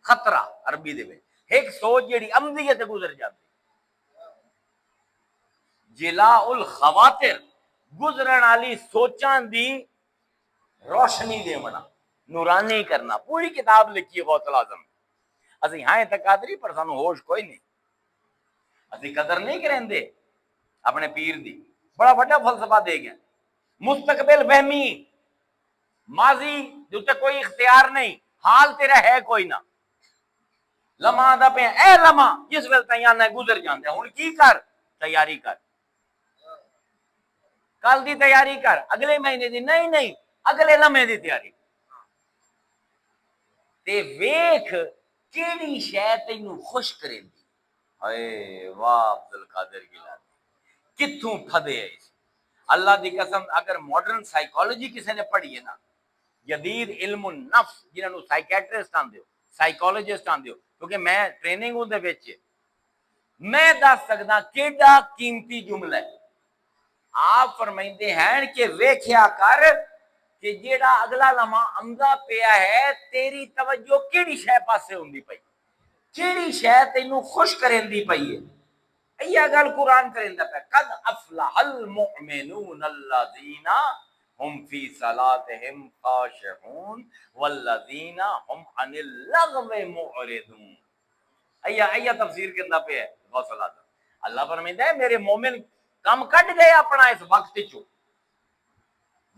S1: خطرہ عربی دے وچ، ایک سوچ جیڑی عمدی تے گزر جاتی۔ جلاء الخواطر گزرن والی سوچاں دی روشنی دے بنا، نورانی کرنا، پوری کتاب لکھی ہے غوث الاعظم۔ اسی ہاں تقادری پر سانو ہوش کوئی نہیں، اسی قدر نہیں کرندے اپنے پیر دی، بڑا بڑا فلسفہ دے گیا۔ مستقبل وہمی، ماضی جو تے کوئی اختیار نہیں، حال تیرا ہے کوئی نہ، لمحہ دا پہ اے لمحہ جس ویل تیار نہ گزر جاندے، ہن کی کر؟ تیاری کر، کل دی تیاری کر، اگلے مہینے دی نہیں، اگلے لمحے دی تیاری تے ویکھ کیڑی شے تینوں خوش کریندی۔ اے واہ عبد القادر گیلانی کتھوں پھدے ہے۔ اللہ دی قسم اگر ماڈرن سائیکالوجی کسی نے پڑھی ہے نا، جدید علم النفس جنہاں نو سائیکیٹرسٹ آندے ہو، سائیکالوجسٹ آندے ہو، کیونکہ میں ٹریننگ اون دے وچ میں دس سکدا کیڑا قیمتی جملہ ہے۔ آپ فرمائندے ہیں کہ ویکھیا کر کہ جیڑا اگلا لمحہ آمدا پیا ہے تیری توجہ کیڑی شے پاسے ہوندی پئی، کیڑی شے تینوں خوش کریندی پئی ہے۔ یہ گل قرآن کریں پہ قد افلح المؤمنون الذین هم فی صلاتهم خاشعون والذین هم عن اللغو معرضون. ایا تفسیر کے اندر پہ ہے غوث اللہ فرمائندا ہے میرے مومن کم کٹ گئے اپنا اس وقت چو،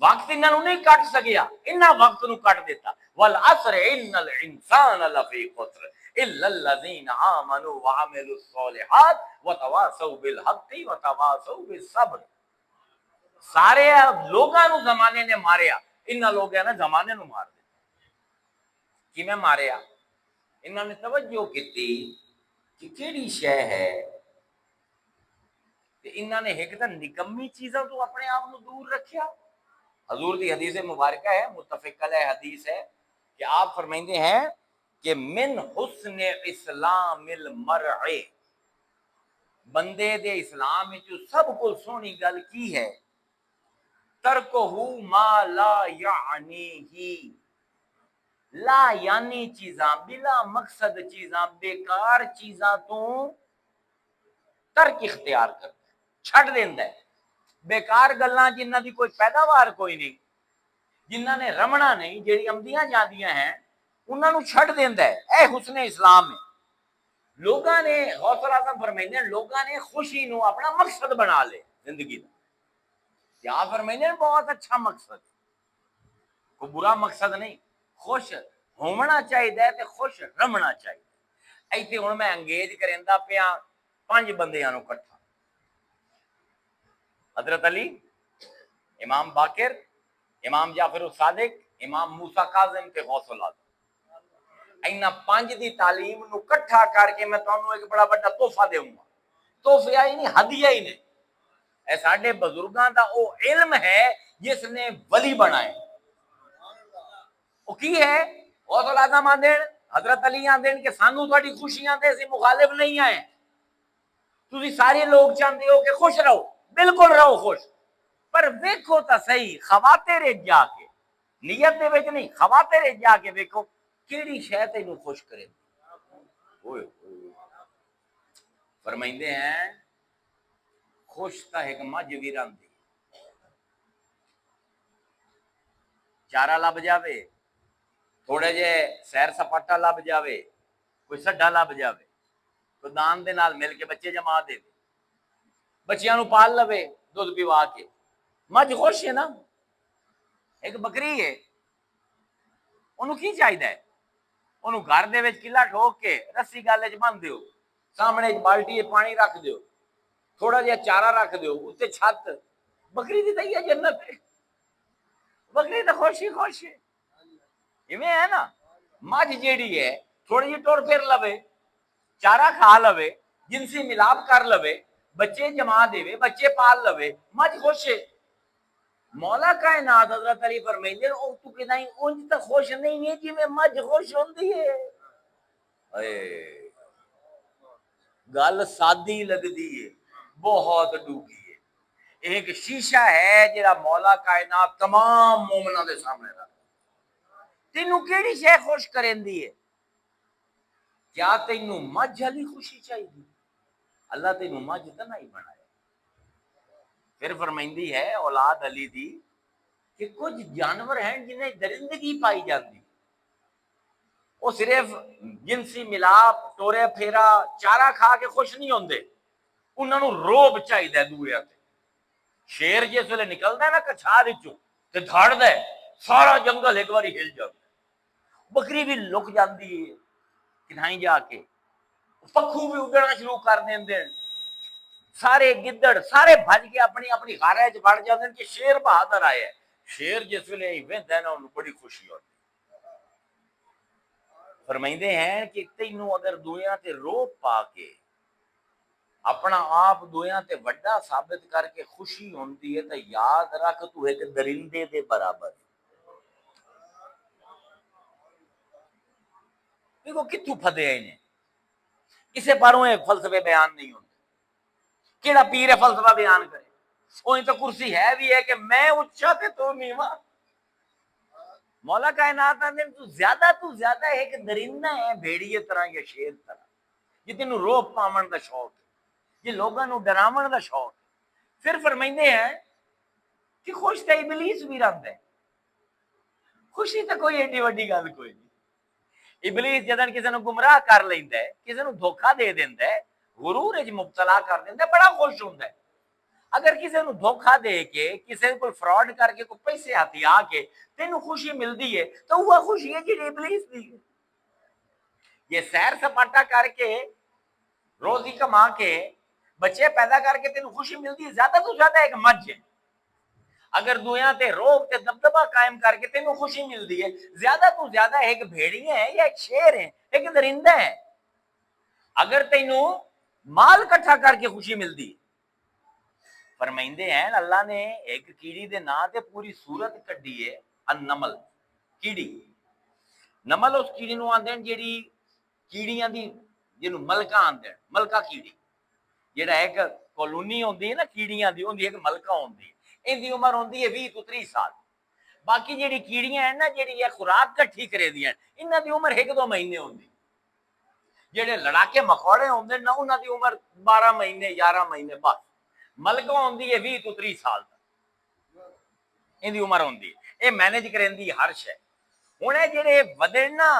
S1: وقت انہوں نہیں کٹ سکیا، انہاں وقت نو کٹ دیتا. والعصر ان الانسان لفی خسر الا الذین آمنوا وعملوا الصالحات وتواصوا بالحق وتواصوا بالصبر. سارے لوگاں نو زمانے نے ماریا، انہاں لوگاں نے زمانے نو مار دیا. کیویں ماریا؟ انہوں نے توجہ کیتی کہ کیڑی شے ہے کہ انہوں نے ایک دن نکمی چیزوں تو اپنے آپ کو دور رکھیا. حضور دی حدیث مبارکہ ہے، متفق علیہ حدیث ہے کہ آپ فرمائندے ہیں کہ من حسن اسلام المرء، بندے دے اسلام وچ سب کو سونی گل کی ہے ترکہ ما لا یعنیہ، لا یعنی چیزاں، بلا مقصد چیزاں، بیکار چیزاں تو ترک اختیار کرتا ہے، چھڑ دیندا ہے. بیکار گلاں جنہاں دی کوئی پیداوار کوئی نہیں، جنہاں نے رمنا نہیں، جیڑی آمدیاں جاندیاں ہیں انہاں نو چھڑ دیندا ہے. اے حسن اسلام ہے. لوگاں نے غوث اعظم فرمائندے ہیں لوگاں نے خوشی نو اپنا مقصد بنا لے زندگی دا. کیا فرمائندے ہیں بہت اچھا مقصد، کوئی برا مقصد نہیں، خوش ہونا چاہیے تے خوش رمنا چاہیے. ایتھے ہن میں انگیج کریندا پیا 5 بندیاں نو کٹھا، حضرت علی، امام باقر، امام جعفر الصادق، امام موسیٰ کاظم تے غوث الاعظم. اینا 5 دی تعلیم نو کٹھا کر کے میں تانوں ایک بڑا بڑا تحفہ دیوں گا. تحفہ ہی نہیں، ہدیہ ہی نہیں. اے ساڈے بزرگاں دا او علم ہے جس نے ولی بنائے. او کی ہے؟ غوث الاعظم آندے، حضرت علی آندے کہ سانو تہاڈی خوشیاں دے اسی مخالف نہیں آئے. تسی سارے لوگ چاہتے ہو کہ خوش رہو، بالکل رہو خوش، پر ویکھو تا صحیح خواتر جا کے، نیت دے وچ نہیں، خواتر جا کے ویکھو کیڑی شے تینوں خوش کرے. اوئے فرمائندے ہیں خوش تا ایک مجھ ویران دی، چارہ لب جاوے، تھوڑے جے سیر سپاٹا لب جاوے، کوئی سڈا لب جاوے، کوئی دان دے نال مل کے بچے جما دے، بچیاں نو پال لوے دودھ پیوا کے، مجھ خوش ہے نا. ایک بکری ہے، انہوں کی چاہیے؟ انہوں گھر دے وچ کلا ٹھوک کے رسی گل وچ بن دیو، سامنے ایک بالٹی پانی رکھ دیو، تھوڑا جہا چارہ رکھ دیو، اتنے چھت، بکری دی تھی جنت ہے. بکری تو خوش ہی خوش ہے. ایویں ہے نا. مجھ جیڑی ہے تھوڑی جی ٹور پھر لوے، چارہ کھا لوے، جنسی ملاپ کر لوے، بچے جما دے، بچے پال لوے، مجھ خوش ہے. مولا کائنات حضرت علی فرمائندے او تو کدائیں اونج تے خوش نہیں ہے جی میں مجھ خوش ہوندی ہے. اے گل سادی لگدی ہے، بہت ڈوگی ہے. ایک شیشہ ہے جڑا مولا کائنات تمام مومناں دے سامنے رکھ. تینوں کیڑی شے خوش کریندی ہے؟ کیا تینوں مجھ والی خوشی چاہیے؟ اللہ تینوں مجھ تے نہیں بنایا. پھر فرمائندی ہے اولاد علی دی کہ کچھ جانور ہیں جنہیں درندگی پائی جاتی، وہ صرف جنسی ملاپ ٹورے پھیرا چارہ کھا کے خوش نہیں ہوندے، انہوں نے روب چاہیے دویا تے. شیر جس ویلے نکلدا ہے نا کچھار وچوں تے دھڑدا ہے، سارا جنگل ایک باری ہل جاتا. بکری بھی لک جاندی ہے کتھائیں جا کے، پکھو بھی اڈنا شروع کر دیندے، سارے گدڑ سارے بھج کے اپنی اپنی غارہ وچ بڑھ جاندے کہ شیر بہادر آیا ہے. شیر جس ویلے ویندا ہے نا انہوں بڑی خوشی ہوتی. فرمائندے ہیں کہ تینوں اگر دویاں تے روب پا کے اپنا آپ دویاں تے وڈا ثابت کر کے خوشی ہوندی ہے تو یاد رکھ تو ایک درندے دے برابر. دیکھو کتوں پھدے آئے نے، کسے پاروں ایک فلسفے بیان نہیں ہوتے. کیڑا پیر فلسفہ بیان کرے؟ وہی تو کرسی ہے بھی ہے کہ میں اچھا تے تو نیواں. مولا کائنات نے تو زیادہ ایک درندہ ہے، بھیڑیے طرح یا شیر طرح، یہ تینوں روب پاون کا شوق ہے، کہ لوگوں کو ڈراون کا شوق. پھر فرمائندے ہیں کہ خوش تو ابلیس بھی رہتا ہے. خوشی تو کوئی ایڈی وڈی گل کوئی نہیں. ابلیس جدن کسی نے گمراہ کر لینا ہے, کسی نے دھوکا دے دینا ہے, غرور وچ مبتلا کر دینا ہے, بڑا خوش ہوتا ہے. اگر کسی نے دھوکا دے کے, کسی کوئی فراڈ کر کے, کوئی پیسے ہتھیا کے تینوں خوشی ملتی ہے تو وہ خوشی ہے جی ابلیس دی. یہ سیر سپاٹا کر کے, روزی کما کے, بچے پیدا کر کے تینوں خوشی ملتی ہے, زیادہ تو زیادہ ایک مجھ ہے. اگر دنیا تے روب تے دبدبہ قائم کر کے تینوں خوشی ملتی ہے, زیادہ تو زیادہ ایک بھیڑی ہے یا ایک شیر ہے, ایک درندہ ہے. اگر تینوں مال کٹھا کر کے خوشی ملتی ہے. فرمائندے ہیں اللہ نے ایک کیڑی دے نا تے پوری صورت کڈی ہے, النمل کیڑی. نمل اس کیڑی نو آندے ہیں جیڑی کیڑیاں دی جنوں ملکہ آندے ہیں, ملکہ کیڑی. جیڑا ایک کالونی ہوندی ہے نا کیڑیاں دی, ہوندی ایک ملکہ ہوندی ہے. ان دی عمر ہوندی ہے 20 تو 30 سال. باقی جیڑی کیڑیاں ہیں نا جیڑی یہ خوراک کٹھی کرے دیاں, انہاں دی عمر 1-2 مہینے ہوندی. جیڑے لڑاکے مکوڑے ہوندے نا انہاں دی عمر 12 مہینے 11 مہینے بس. ملکہ ہوندی ہے 20 تو 30 سال تک ان دی عمر ہوندی ہے. اے مینج کرندی ہر شے. ہن اے جڑے ودڑنا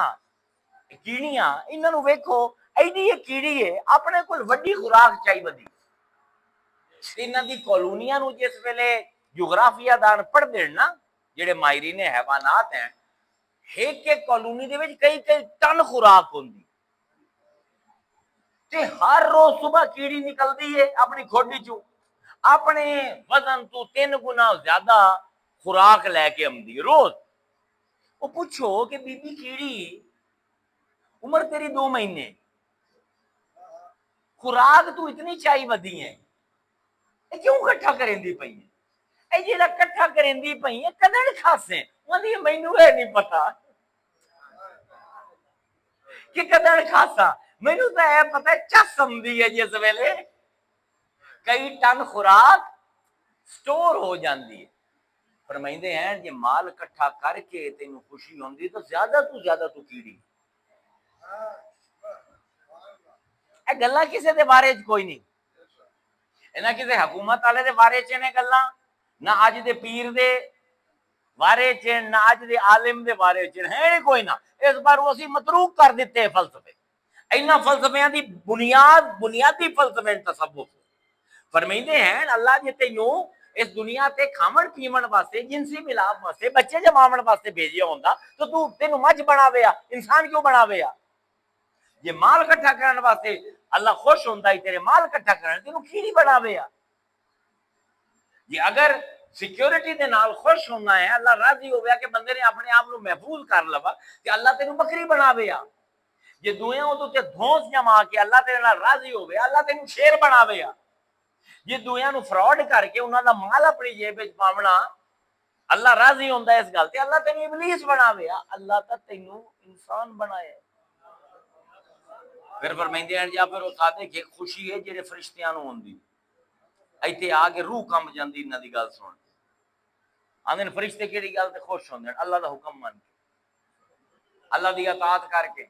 S1: کیڑیاں, انہاں نوں ویکھو ایڈی یہ کیڑی ہے اپنے کول وڈی خوراک چاہی ودی. انہاں دی کالونیاں نوں جس ویلے جغرافیہ دان پڑھ دین نا, جڑے ماہرین حیوانات ہیں, ایک کالونی دے وچ کئی ٹن خوراک ہوندی. تے ہر روز صبح کیڑی نکلدی ہے اپنی کھوڈی چوں, اپنے وزن تو 3 گنا زیادہ خوراک لے کے آمدی روز. وہ پوچھو کہ بی بی کیڑی عمر تیری 2 مہینے, خوراک تو اتنی چاہی ودی ہے, اے کیوں کٹھا کریندی پئی ہے؟ اے جیڑا کٹھا کریندی پئی ہے کدڑ کھاسیں, وندی مینوں اے نہیں پتا کہ کدڑ کھاسا. مینوں تو اے پتہ ہے چس آمدی ہے جس ویلے کئی ٹن خوراک سٹور ہو جاندی ہے. فرمائندے ہیں یہ مال کٹھا کر کے تینوں خوشی ہوندی تو زیادہ تو کیڑی. اے گلاں کسے دے بارے چ کوئی نہیں, نہ کسے حکومت والے دے بارے چ نے گلاں, نہ اج دے پیر دے بارے چ, نہ اج دے عالم دے بارے چ ہے کوئی نہ. اس بار وہ اسی متروک کر دیتے فلسفے. اینا فلسفیاں دی بنیادی فلسفے تصوف. فرمائندے ہیں اللہ نے تینوں اس دنیا تے کھاون پیون واسطے, جنسی ملاپ واسطے, بچے جماون واسطے بھیجیا ہوندا تو تینوں مجھ بناویا, انسان کیوں بناویا؟ یہ مال کٹھا کرنے واسطے اللہ خوش ہوندا ہے تیرے مال کٹھا کرنے, تینوں کیڑی بناویا. یہ اگر سیکیورٹی دے نال خوش ہونا ہے, اللہ راضی ہو گیا کہ بندے نے اپنے آپ کو محفوظ کر لوا, کہ اللہ تینوں بکری بناویا. یہ دنیا تو تے دھونس جما کے اللہ تیرے نال راضی ہو گیا, اللہ تینوں شیر بناویا. یہ دنیا نو فراڈ کر کے انہاں دا مال اپنی جیب وچ پاونا اللہ راضی ہوندا ہے اس گل تے, اللہ تینوں ابلیس بناویا, اللہ تا تینوں انسان بنایا. پھر فرمائندے ہیں یا پھر وہ سادے کہ خوشی ہے جڑے فرشتیاں نوں ہوندی. ایتھے آ کے روح کم جاندی انہاں دی گل سن. آندے فرشتے کیڑی گل تے خوش ہوندے, اللہ دا حکم من کے, اللہ دی اطاعت کر کے,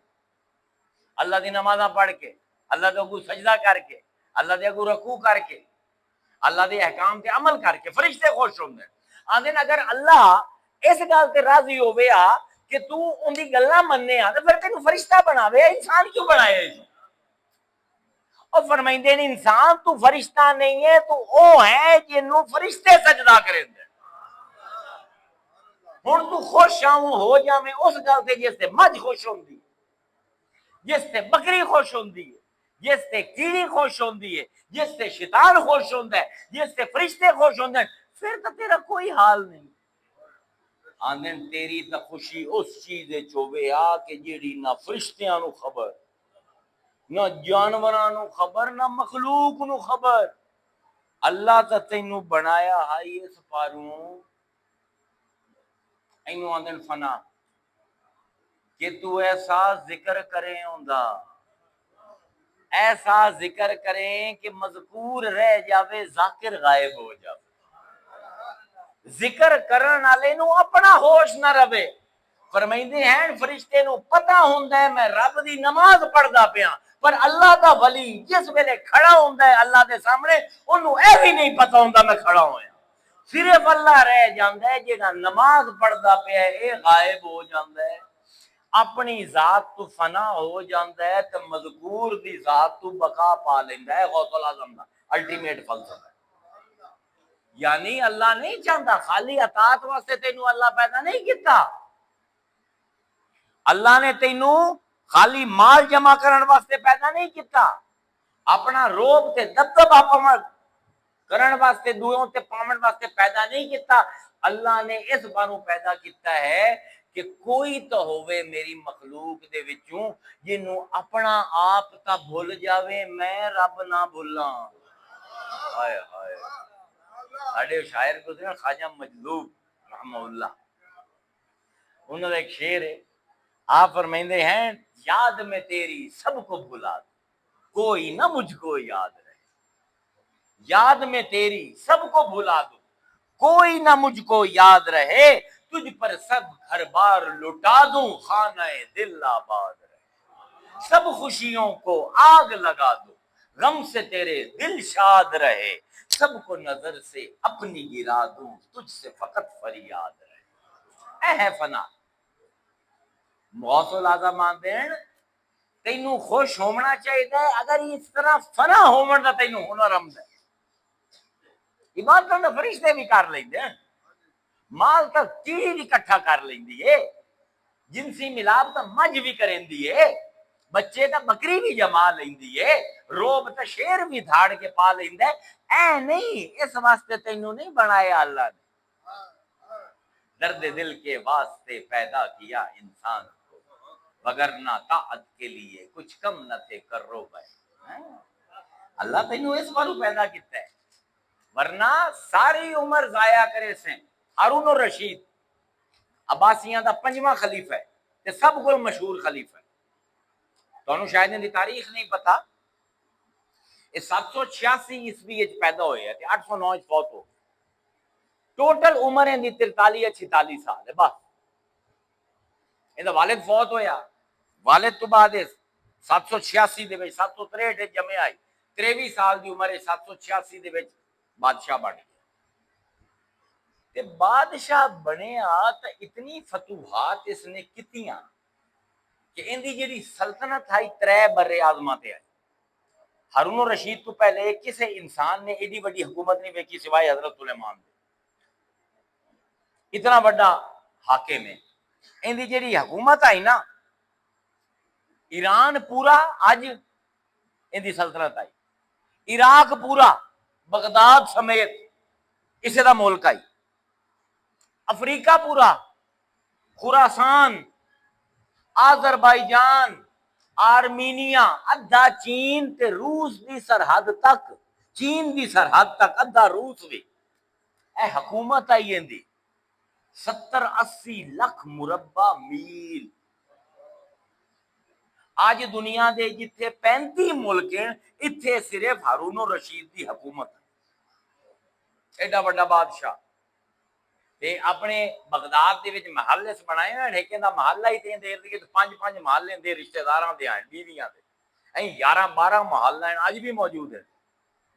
S1: اللہ دی نمازاں پڑھ کے, اللہ دے اگوں سجدہ کر کے, اللہ دے اگوں رکوع کر کے, اللہ دے احکام تے عمل کر کے فرشتے خوش ہوندے. آندے اگر اللہ اس گل تے راضی ہویا کہ تو ان دی گلاں مننے آ تے پھر تینوں فرشتہ بناوے, انسان کیوں بنایا ہے؟ اور فرمائندے نے انسان تو فرشتہ نہیں ہے, تو او ہے جنوں فرشتے سجدہ کریں دے. ہن تو خوش ہو جاویں اس گل تے جس تے مجھ خوش ہوندی, جس تے بکری خوش ہوندی ہے, جس تے کیڑی خوش ہوندی ہے, جس تے شیطان خوش ہوندا ہے, جس تے فرشتے خوش ہوندے ہیں, پھر تو تیرا کوئی حال نہیں. آندن تیری تا خوشی اس چیز وچ ہوے آ کہ جیڑی نہ فرشتیاں نو خبر, نہ جانوراں نو خبر, نہ مخلوق نو خبر. اللہ تا تینوں بنایا ہائی اس پاروں, اینو آندن فنا, کہ تو ایسا ذکر کریں ہوندا, ایسا ذکر کریں کہ مذکور رہ جاوے, ذاکر غائب ہو جاوے. ذکر کرن والے نو اپنا ہوش نہ رہے. فرمائندے ہیں فرشتے نو پتہ ہوندا ہے میں رب دی نماز پڑھدا پیاں, پر اللہ دا ولی جس ویلے کھڑا ہوندا ہے اللہ دے سامنے انہوں اے بھی نہیں پتا ہوندا میں کھڑا ہویا، صرف اللہ رہ جاندا ہے جہاں نماز پڑھدا پیا ہے اے غائب ہو جاندا ہے، اپنی ذات تو فنا ہو جاندا ہے تے مذکور دی ذات تو بقا پا لیندا ہے۔ غوث الاعظم دا الٹیمیٹ فلسفہ ہے۔ یعنی اللہ نہیں چاہتا خالی اطاعت واسطے تینوں اللہ پیدا نہیں کیتا، اللہ نے تینوں خالی مال جمع کرن واسطے پیدا نہیں کیتا، اپنا روب تے دبدبا پاون کرن واسطے دوئوں تے پاون واسطے پیدا نہیں کیتا۔ اللہ نے اس باروں پیدا کیتا ہے کہ کوئی تو ہوئے میری مخلوق دے وچوں جنوں اپنا آپ تا بھول جاوے میں رب نہ بھولاں۔ ہائے ہائے، ساڈے شاعر گزرے خواجہ مجذوب رحمہ اللہ، انہوں نے ایک شعر ہے، آپ فرمائندے ہیں یاد میں تیری سب کو بھلا دو کوئی نہ مجھ کو یاد رہے، یاد میں تیری سب کو بھلا دو کوئی نہ مجھ کو یاد رہے، تجھ پر سب گھر بار لٹا دوں خانہ دل آباد رہے، سب خوشیوں کو آگ لگا دو غم سے تیرے دل شاد رہے، سب کو نظر سے اپنی گرا دوں تجھ سے فقط فریاد رہے۔ اے ہے فنا، غوث الاعظم آندے ہیں تینوں خوش ہونا چاہیے اگر اس طرح فنا ہومن دا تینوں ہنر آمد ہے، عبادت دا فرشتے بھی کر لیندے ہیں، مال تا چیڑی بھی کٹھا کر لیندی ہے، جنسی ملاپ تا مجھ بھی کریندی ہے، بچے تا بکری بھی جما لیندی ہے، روب تا شیر بھی دھاڑ کے پا لیندے ہے۔ اے نہیں، اس واسطے تینوں نہیں بنایا اللہ نے، درد دل کے واسطے پیدا کیا انسان کو وگرنہ طاعت کے لیے کچھ کم نہ تھے کرو بھائی۔ اللہ تینوں اس بارو پیدا کیتا ہے، ورنہ ساری عمر ضائع کرے سے۔ ہارون الرشید عباسیاں دا 5واں خلیفہ ہے تے سب کو مشہور خلیفہ ہے، تانوں شاید ان دی تاریخ نہیں پتا، یہ 786 عیسوی وچ پیدا ہوئے تے 809 وچ فوت ہو، ٹوٹل عمر ان دی 43 یا 46 سال ہے بس۔ ان دا والد فوت ہویا، والد تو بعد 786 دے وچ 763 وچ جمع آئی، 23 سال دی عمر 786 دے وچ بادشاہ بن گیا، تے بادشاہ بنیا تے اتنی فتوحات اس نے کیتیاں کہ ان دی جڑی سلطنت آئی 3 بر اعظماں تے آئی۔ ہارون الرشید تو پہلے کسے انسان نے ایڈی بڑی حکومت نہیں ویکھی سوائے حضرت سلیمان دے، اتنا بڑا حاکم ہے۔ ان دی جڑی حکومت آئی نا، ایران پورا اج ان دی سلطنت آئی، عراق پورا بغداد سمیت اسے دا ملک آئی، افریقہ پورا، خراسان، آذربائیجان، آرمینیا، ادھا چین تے روس دی سرحد تک، چین دی سرحد تک ادھا روس بھی، اے حکومت آئی ان دی 70-80 لاکھ مربع میل۔ آج دنیا دے جتھے 35 ملک ہیں اتھے صرف ہارون الرشید دی حکومت ہے، ایڈا بڑا بادشاہ تے اپنے بغداد دے وچ محلے بنائے نا، ٹھیکے دا محلہ ہی تے دیر دی 5 محلے دے رشتہ داراں دے ہیں، بیویاں دے، ایں 11-12 محلہ ہیں اج بھی موجود ہیں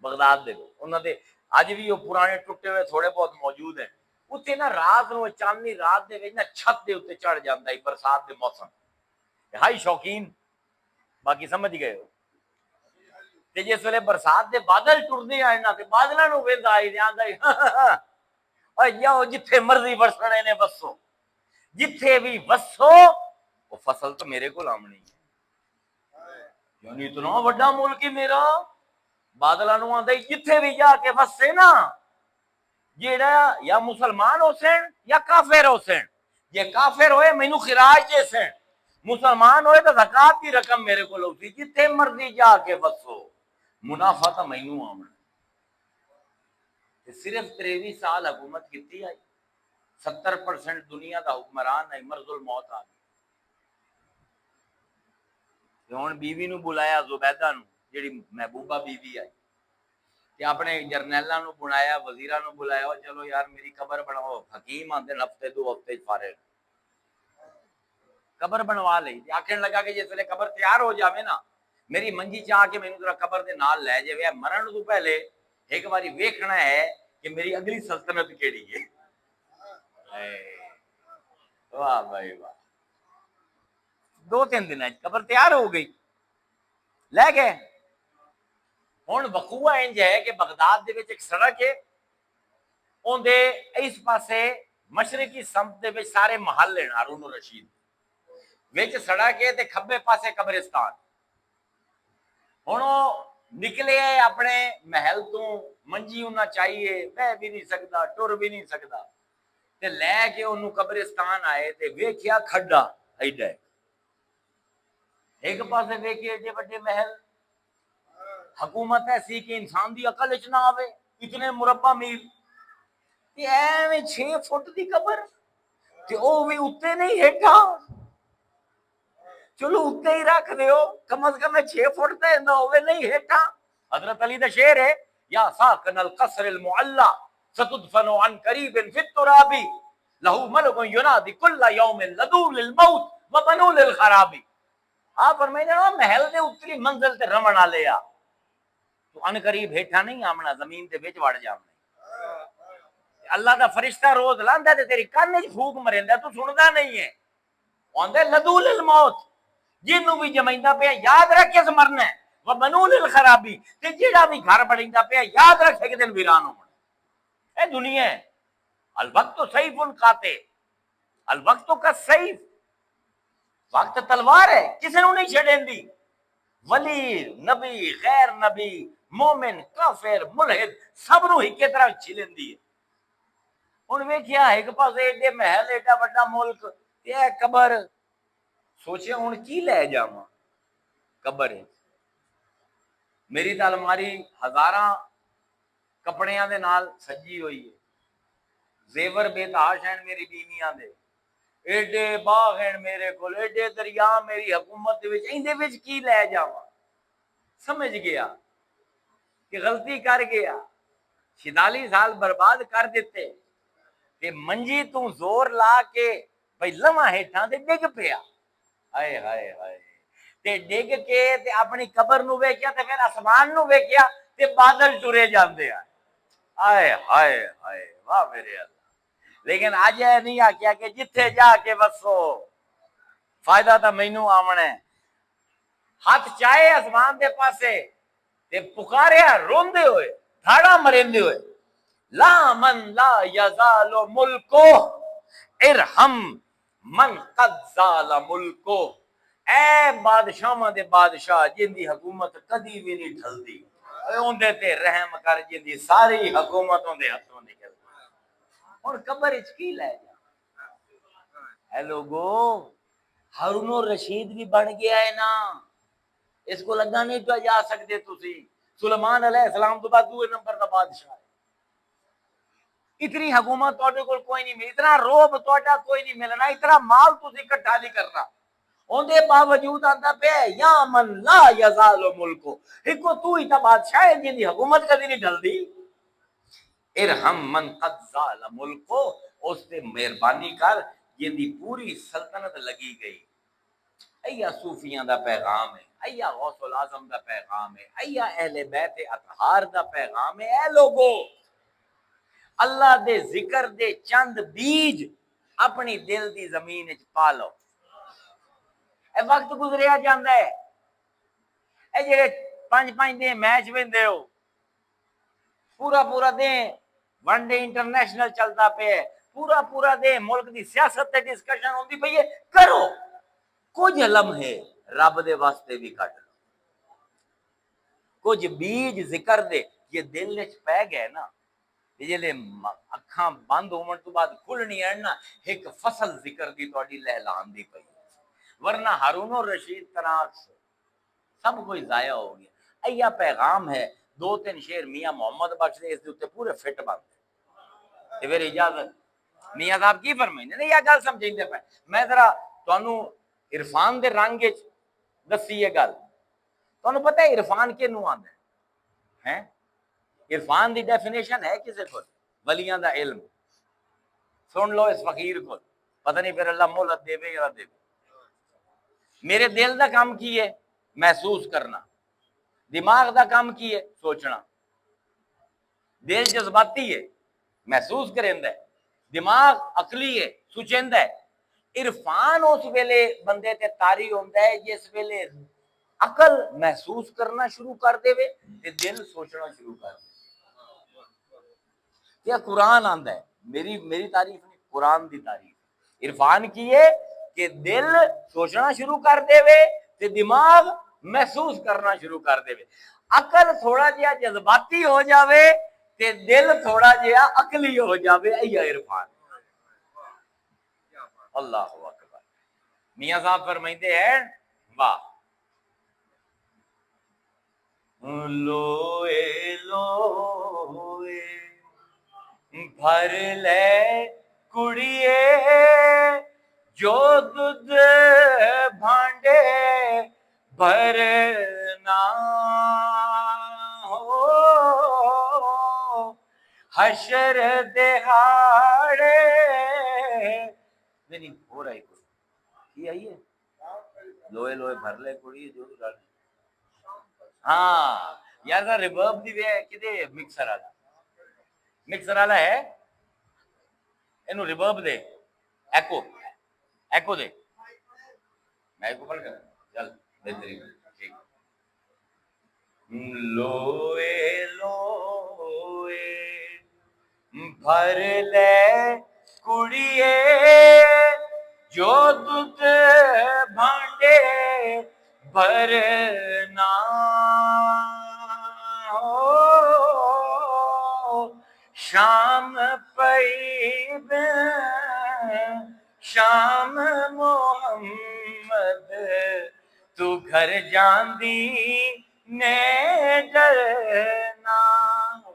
S1: بغداد دے، انہاں دے اج بھی وہ پرانے ٹوٹے ہوئے تھوڑے بہت موجود ہیں۔ اتنے نا رات نو چاندنی رات دے وچ نا چھت دے اوتے چڑھ جاندا ہے برسات دے موسم، ہائی شوقین باقی سمجھ گئے ہو، تے جس ویلے برسات دے بادل ٹردے آئے نا تے بادلاں نو ویندا آئی جاندا ہے اور جاؤ جتھے مرضی برسنے نے بسو، جتھے بھی بسو وہ فصل تو میرے کو لامنی ہے، یعنی اتنا بڑا ملک ہے میرا، بادلاں نو آندا جتھے بھی جا کے بسے نا، جیڑا یا مسلمان ہو سن یا کافر ہو سن، جے کافر ہوئے مینوں خراج دے سن، مسلمان ہوئے تو زکات کی رقم میرے کو لو سی، جتھے مرضی جا کے بسو منافع تو مینوں آمنا۔ صرف 23 سال حکومت کیتی آئی، 70% دنیا دا حکمران ہے، مرض الموت آ گئی، ہن بیوی نو بلایا زبیدہ نو جیڑی محبوبہ بیوی آئی، کہ اپنے جرنیلاں نو بلایا، وزیراں نو بلایا، چلو یار میری قبر بناؤ، حکیم آندے ہفتے 2 ہفتے فارغ، قبر بنوا لئی، آکھن لگا کہ جس ویلے قبر تیار ہو جاوے نا میری منجی چاہ کے مینوں ذرا قبر دے نال لے جاوے، مرن تو پہلے ایک باری ویکھنا ہے کہ میری اگلی سلطنت کیڑی ہے۔ واہ بھائی واہ، 2-3 دن قبر تیار ہو گئی، لے گئے۔ ہن وقوع انج ہے کہ بغداد دے وچ ایک سڑک ہے، اون دے اس پاسے مشرقی سمت دے وچ سارے محل ہیں ہارون الرشید، وچ سڑک ہے تے کھبے پاسے قبرستان۔ ہن نکلے اپنے محل تو، منجی انہاں چاہیے، بہ بھی نہیں سکدا، ٹر بھی نہیں سکدا، تے لے کے انہوں قبرستان آئے تے ویکھیا کھڈا ایڈا، ایک پاسے ویکھے ایڈے بڑے محل، حکومت ایسی کہ انسان دی عقل وچ نہ آوے، اتنے مربع میل تے ایویں 6 فٹ دی قبر تے او وی اُتے نہیں ہیٹھا، چلو اُتے ہی رکھ دیو، کم از کم 6 فٹ تے نہ ہوے نہیں ہیٹھا۔ حضرت علی دا شعر ہے، یا ساکن القصر المعلی ستدفن عن قریب فی التراب لہو ملک ینادی کل یوم لدو للموت وبنو للخراب۔ آپ فرمائیں محل دے اتلی منزل تے رمن والے آ تو ان قریب ہیٹھا نہیں آمنا، زمین دے وچ وڑ جامنا۔ اللہ دا فرشتہ روز لاندا تے تیری کان وچ پھوک مریندا، تو سندا نہیں ہے، آندا لدو للموت، جنوں بھی جمیندا پیا یاد رکھ کے مرنا ہے، وبنو للخرابی، تے جیڑا بھی گھر بڑیندا پیا یاد رکھ ایک دن ویران ہونا۔ اے دنیا ہے، الوقت سیف قاطع، الوقت کا سیف، وقت تلوار ہے، کسی نوں نہیں چھڑین دی، ولی نبی غیر نبی مومن کافر ملحد سب نو ہکے طرح چھلن دی ہے۔ ہن ویکھیا ایک پاسے ایڈے محل ایڈا بڑا ملک تے اے قبر، سوچیا ہن کی لے جاواں قبر ہے۔ میری تے الماری ہزاراں کپڑیاں دے نال سجی ہوئی ہے، زیور بے تحاش ہیں میری بیویاں دے، ایڈے باغ ہیں میرے کول، ایڈے دریا میری حکومت دے وچ، ایندے وچ کی لے جاواں۔ سمجھ گیا کہ غلطی کر گیا، 46 سال برباد کر دیتے، کہ منجی تو زور لا کے بھئی لواں ہیٹھاں تے ڈگ پیا، ہائے ہائے ہائے، تے ڈگ کے تے اپنی قبر نو ویکھیا تے پھر آسمان نو ویکھیا تے بادل ٹرے جاندے آ، ہائے ہائے ہائے، واہ میرے اللہ۔ لیکن اج اے نہیں آکھیا کہ جتھے جا کے وسو فائدہ تا مینوں آونا ہے، ہاتھ چائے آسمان دے پاسے تے پکاریا روندے ہوئے، دھاڑا مریندے ہوئے، لا من لا یزال ملکو ارحم من قد زال ملکو، اے بادشاہاں دے بادشاہ جن دی حکومت کدی بھی نہیں ڈھلدی، اوندے تے رحم کر جن دی ساری حکومتوں دے ہتھوں نکل۔ اور قبر اچ کی لے جا، اے لوگو ہارون الرشید بھی بن گیا ہے نا، اس کو لگا نہیں تو جا سکتے تسی، سلیمان علیہ السلام تو بعد 2 نمبر کا بادشاہ ہے۔ اتنی حکومت تواڈے کول کوئی نہیں ملی، اتنا روب تواڈا کوئی نہیں ملنا، اتنا مال تسی اکٹھا نہیں کرنا، اندے باوجود آندا پیا یا من لا یزال ملکو، ایکو تو ہی تا بادشاہ ہے جن دی حکومت کبھی نہیں ڈلدی، ارحم من قد زال ملکو، اس تے مہربانی کر جن دی پوری سلطنت لگی گئی۔ ایا صوفیاں دا پیغام ہے، ایا غوث الاعظم دا پیغام ہے، ایا اہل بیت اطہار دا پیغام ہے، اے لوگو اللہ دے ذکر دے چند بیج اپنی دل دی زمین وچ پا لو۔ اے وقت گزریا جاندا ہے، اے جڑے 5 دن میچ ویندے ہو، پورا دن ون ڈے انٹرنیشنل چلتا پیا ہے، پورا دن ملک دی سیاست تے ڈسکشن ہوندی پئی ہے، کرو کچھ لمحے رب دے واسطے بھی کٹ لو، کچھ بیج ذکر دے یہ دل وچ پے گئے نا، جلے اکھاں بند ہون تو بعد کھلنی ہے نا، ایک فصل ذکر دی تہاڈی لہلان دی پئی، ورنہ ہارون الرشید طرح سب کوئی ضائع ہو گیا۔ ایا پیغام ہے، 2-3 شعر میاں محمد بخش دے اس دے پورے فٹ بنتے تے پھر اجازت میاں صاحب کی فرمائیں نہیں، یہ گل سمجھیندے پے، میں ذرا تانوں عرفان دے رنگ وچ دسی یہ گل، تانوں پتہ ہے عرفان کینوں آندا ہے؟ عرفان دی ڈیفینیشن ہے کسے کو؟ ولیاں دا علم، سن لو اس فقیر کو، پتہ نہیں پھر اللہ مہلت دے یا نہ دے۔ میرے دل دا کام کی ہے؟ محسوس کرنا، دماغ دا کام کی ہے سوچنا، دل جذباتی ہے محسوس کریندا ہے، دماغ عقلی ہے سوچیندا ہے۔ عرفان اس ویلے بندے تے طاری ہوندا ہے جس ویلے عقل محسوس کرنا شروع کر دے تے دل سوچنا شروع کر دے۔ کیا قرآن آندا ہے، میری تعریف نہیں، قرآن دی تعریف۔ عرفان کی ہے کہ دل سوچنا شروع کر دے تے دماغ محسوس کرنا شروع کر دے، عقل تھوڑا جہا جذباتی ہو جاوے تے دل تھوڑا جہا عقلی ہو جاوے، ایہ عرفان۔ اللہ اکبر۔ میاں صاحب فرمائتے ہیں واہ، لوئے لوئے بھر لے کڑیے جو دودھ بھانڈے بھرنا ہو، حشر دہاڑے نہیں ہو رہا ہے کوئی یہ آئی ہے، لوئے لوئے بھر لے کڑیے جو دودھ بھانڈے۔ ہاں یار ذرا ریورب دی وے کدے مکسر والا، مکسر والا ہے اینو ریورب دے، ایکو ایکو دے، میں ایکو پڑھ کر چل بہترین ٹھیک۔ لوئے لوئے بھر لے کڑیے جو دودھ بھانڈے بھرنا ہو، شام پئی شام محمد تو گھر جاندی نے ڈرنا۔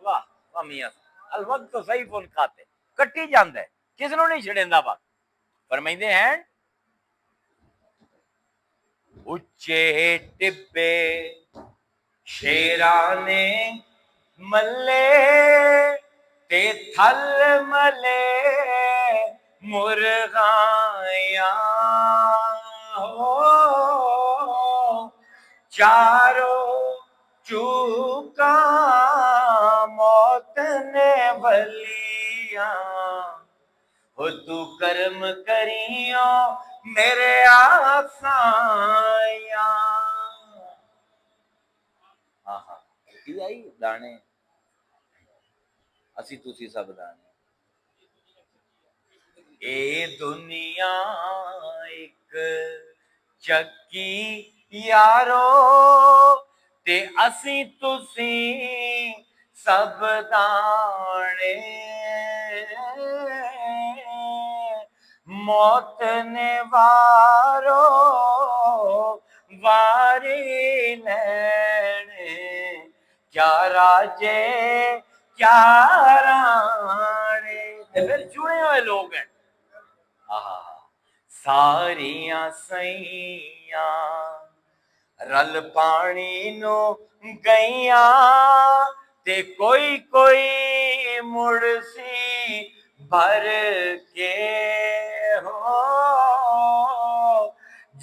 S1: واہ واہ میاں، الوقت تو صحیح فون کھاتے کٹی جاندہ ہے، کس نو نہیں چھڑیندا وقت۔ فرمائندے ہیں اچے ٹبے شیرانے ملے تے تھل ملے مرغایاں ہو، چاروں چوکاں موت نے بلیاں ہو، تو کرم کریوں میرے آسایاں۔ ہاں ہاں کی آئی دانے اسی تسی سب دانے۔ اے دنیا ایک چکی یارو تے اسی تسی سب دانے، موت نے وارو واری لینے، کیا راجے کیا رانے، پھر چنے ہوئے لوگ ہیں۔ ساریاں سیاں رل پانی نو گئیاں تے کوئی کوئی مڑسی بھر کے ہو،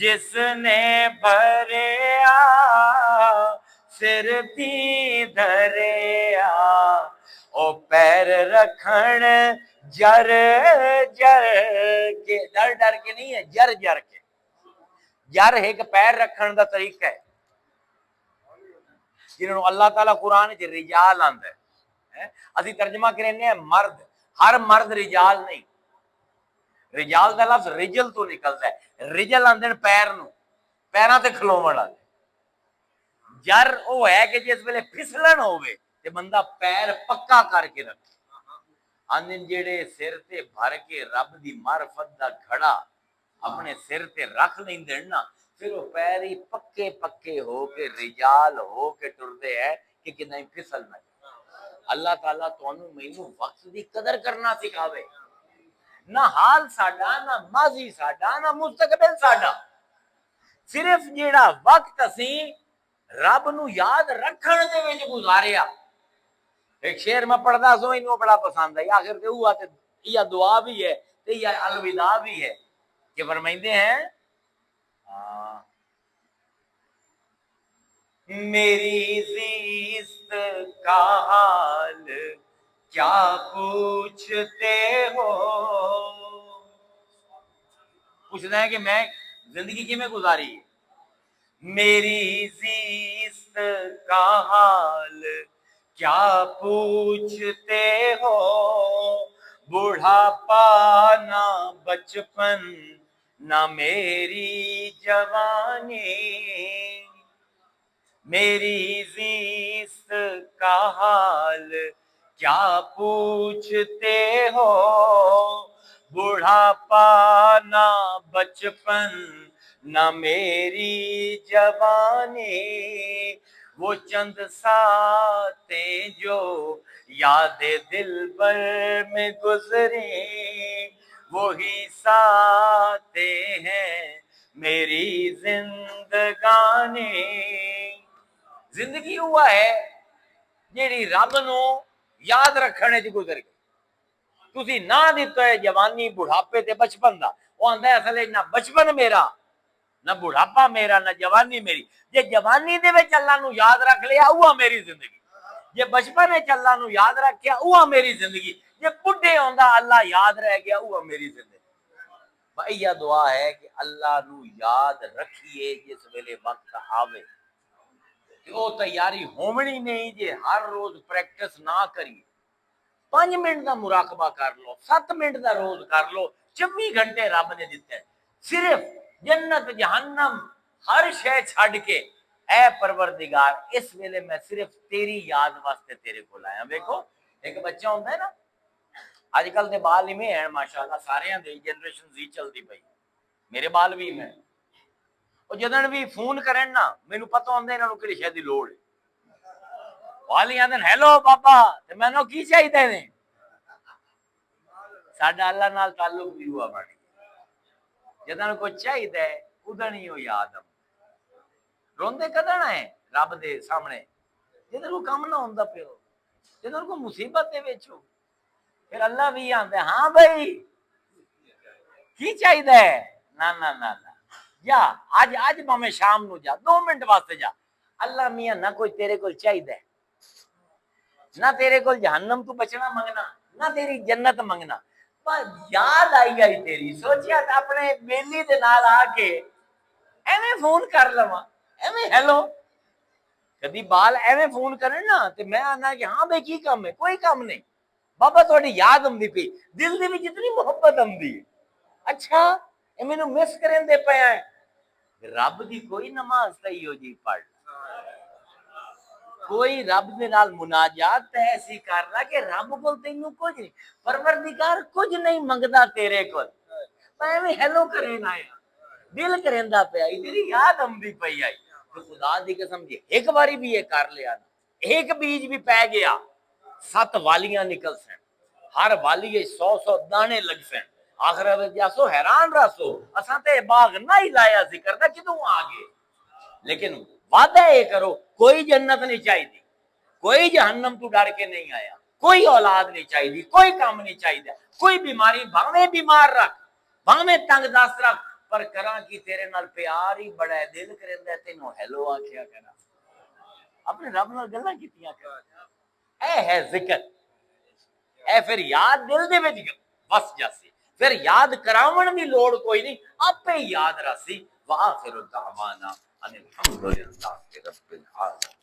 S1: جس نے بھریا سر تھی دھریا، او پیر رکھن جر جر کے، ڈر ڈر کے نہیں ہے، جر جر کے، جر ایک پیر رکھن دا طریقہ ہے جنہوں اللہ تعالیٰ قرآن وچ رجال آندا ہے، اسی ترجمہ کرنے ہیں مرد، ہر مرد رجال نہیں، رجال دا لفظ رجل تو نکلدا ہے، رجل آندے نے پیر نو، پیراں تے کھلوون والے، جر او ہے کہ جس ویلے پھسلن ہوے تے بندہ پیر پکا کر کے رکھے، آندے جڑے سر تے بھر کے رب دی معرفت دا گھڑا اپنے سر تے رکھ لیندے نا، پھر وہ پیر ہی پکے پکے ہو کے رجال ہو کے ٹردے ہیں کہ کدیں پھسل نہ جائے۔ اللہ تعالیٰ تانوں مینوں وقت دی قدر کرنا سکھاوے، نہ حال ساڈا، نہ ماضی ساڈا، نہ مستقبل ساڈا، صرف جیڑا وقت اسی رب نو یاد رکھن دے وچ گزاریا۔ ایک شعر میں پڑھدا سو، اینو بڑا پسند ہے، آخر تے ہوا تے یہ دعا بھی ہے تے یہ الوداع بھی ہے کہ فرمائندے ہیں میری زیست کا حال کیا پوچھتے ہو. پوچھنا ہے کہ میں زندگی کی میں گزاری ہے. میری زیست کا حال کیا پوچھتے ہو. بوڑھاپا نہ بچپن نہ میری جوانی. میری زیست کا حال کیا پوچھتے ہو. بوڑھاپا نہ بچپن نہ میری جوانی. وہ چند ساتیں جو یاد دل بر میں گزری وہی ساتیں ہیں میری زندگانی. زندگی ہوا ہے جیڑی رب نو یاد رکھنے چ گزر گئی. تسی نہ دیتا ہے جوانی بڑھاپے تے بچپن دا. وہ آندا ہے اصل نہ بچپن میرا نہ بڑھاپا میرا نہ جوانی میری. جے جوانی دے وچ اللہ نو یاد رکھ لیا اوہ میری زندگی. جے بچپن وچ اللہ نو یاد رکھیا اوہ میری زندگی. جے بڈھے ہوندا اللہ یاد رہ گیا اوہ میری زندگی. بھائی یہ دعا ہے کہ اللہ نو یاد رکھیے جس ویلے وقت آوے. کہ وہ تیاری ہومنی نہیں جے ہر روز پریکٹس نہ کری. 5 منٹ دا مراقبہ کر لو, 7 منٹ دا روز کر لو. 24 گھنٹے رب نے دیتے ہیں. صرف جنت جہنم ہر شے چھڈ کے اے پروردگار اس ویلے میں صرف تیری یاد واسطے تیرے کو لایا. دیکھو ایک بچہ ہوتا ہے نا, آج کل دے بال ہی میں ہیں ماشاءاللہ سارے دے جنریشن زی چلتی پئی. میرے بال بھی میں وہ جدن بھی فون کرن نا مینوں پتہ ہوندا انہاں نوں کہڑی شے دی لوڑ ہے. والی آندن ہیلو بابا تے مینوں کی چاہیے نے. ساڈا اللہ نال تعلق بھی ہوا بن گیا. جدن کو چاہیے ادن ہی وہ یاد آ روندے کدن ہے رب دے سامنے جدن کو کم نہ ہوندا پیو, جدن کو مصیبت دے وچ ہو. پھر اللہ بھی آندا ہے ہاں بھائی کی چاہیے نہ نہ نہ نہ جا اج میں شام نو جا 2 منٹ واسطے جا. اللہ میاں نہ کوئی تیرے کول چاہیے نہ تیرے کول جہنم تو بچنا منگنا نہ تیری جنت منگنا. پر یاد آئی آئی تیری سوچیا اپنے بیلی دے نال آ کے ایویں فون کر لواں ایویں ہیلو. کدی بال ایویں فون کرن نا تے میں آنا کہ ہاں بھائی کی کام ہے. کوئی کام نہیں بابا تہاڈی یاد آندی پئی دل دے وچ اتنی محبت آندی ہے. اچھا اے مینوں مس کرن دے پیا ہے. رب دی کوئی نماز صحیح ہو جی پڑھ کوئی رب دے نال مناجات ایسی کر لا کہ رب کول تینوں کچھ نہیں. پروردگار کچھ نہیں منگدا تیرے کول. میں ہیلو کرین آیا دل کریندا پیا تیری یاد آندی پئی آئی. تو خدا دی قسم جی ایک باری بھی یہ کر لیا نا ایک بیج بھی پی گیا 7 والیاں نکل سن. ہر والی 100 دانے لگ سن. آخرت جاسو حیران راسو اساں تے باغ نہ ہی لایا ذکر دا کدوں آ گئے. لیکن وعدہ یہ کرو کوئی جنت نہیں چاہیے, کوئی جہنم تو ڈر کے نہیں آیا, کوئی اولاد نہیں چاہیے, کوئی کام نہیں چاہیے, کوئی بیماری بھاویں بیمار رکھ بھاویں تنگ دست رکھ پر کراں کی تیرے نال پیار ہی بڑا ہے. دل کریندا تینوں ہیلو آکھیا کرا اپنے رب نال گلاں کیتیاں کر. اے ہے ذکر اے پھر یاد دل دے وچ بس جاسی. پھر یاد کراون دی لوڑ کوئی نہیں آپے یاد راسی. وآخر دعوانا ان الحمدللہ رب العالمین.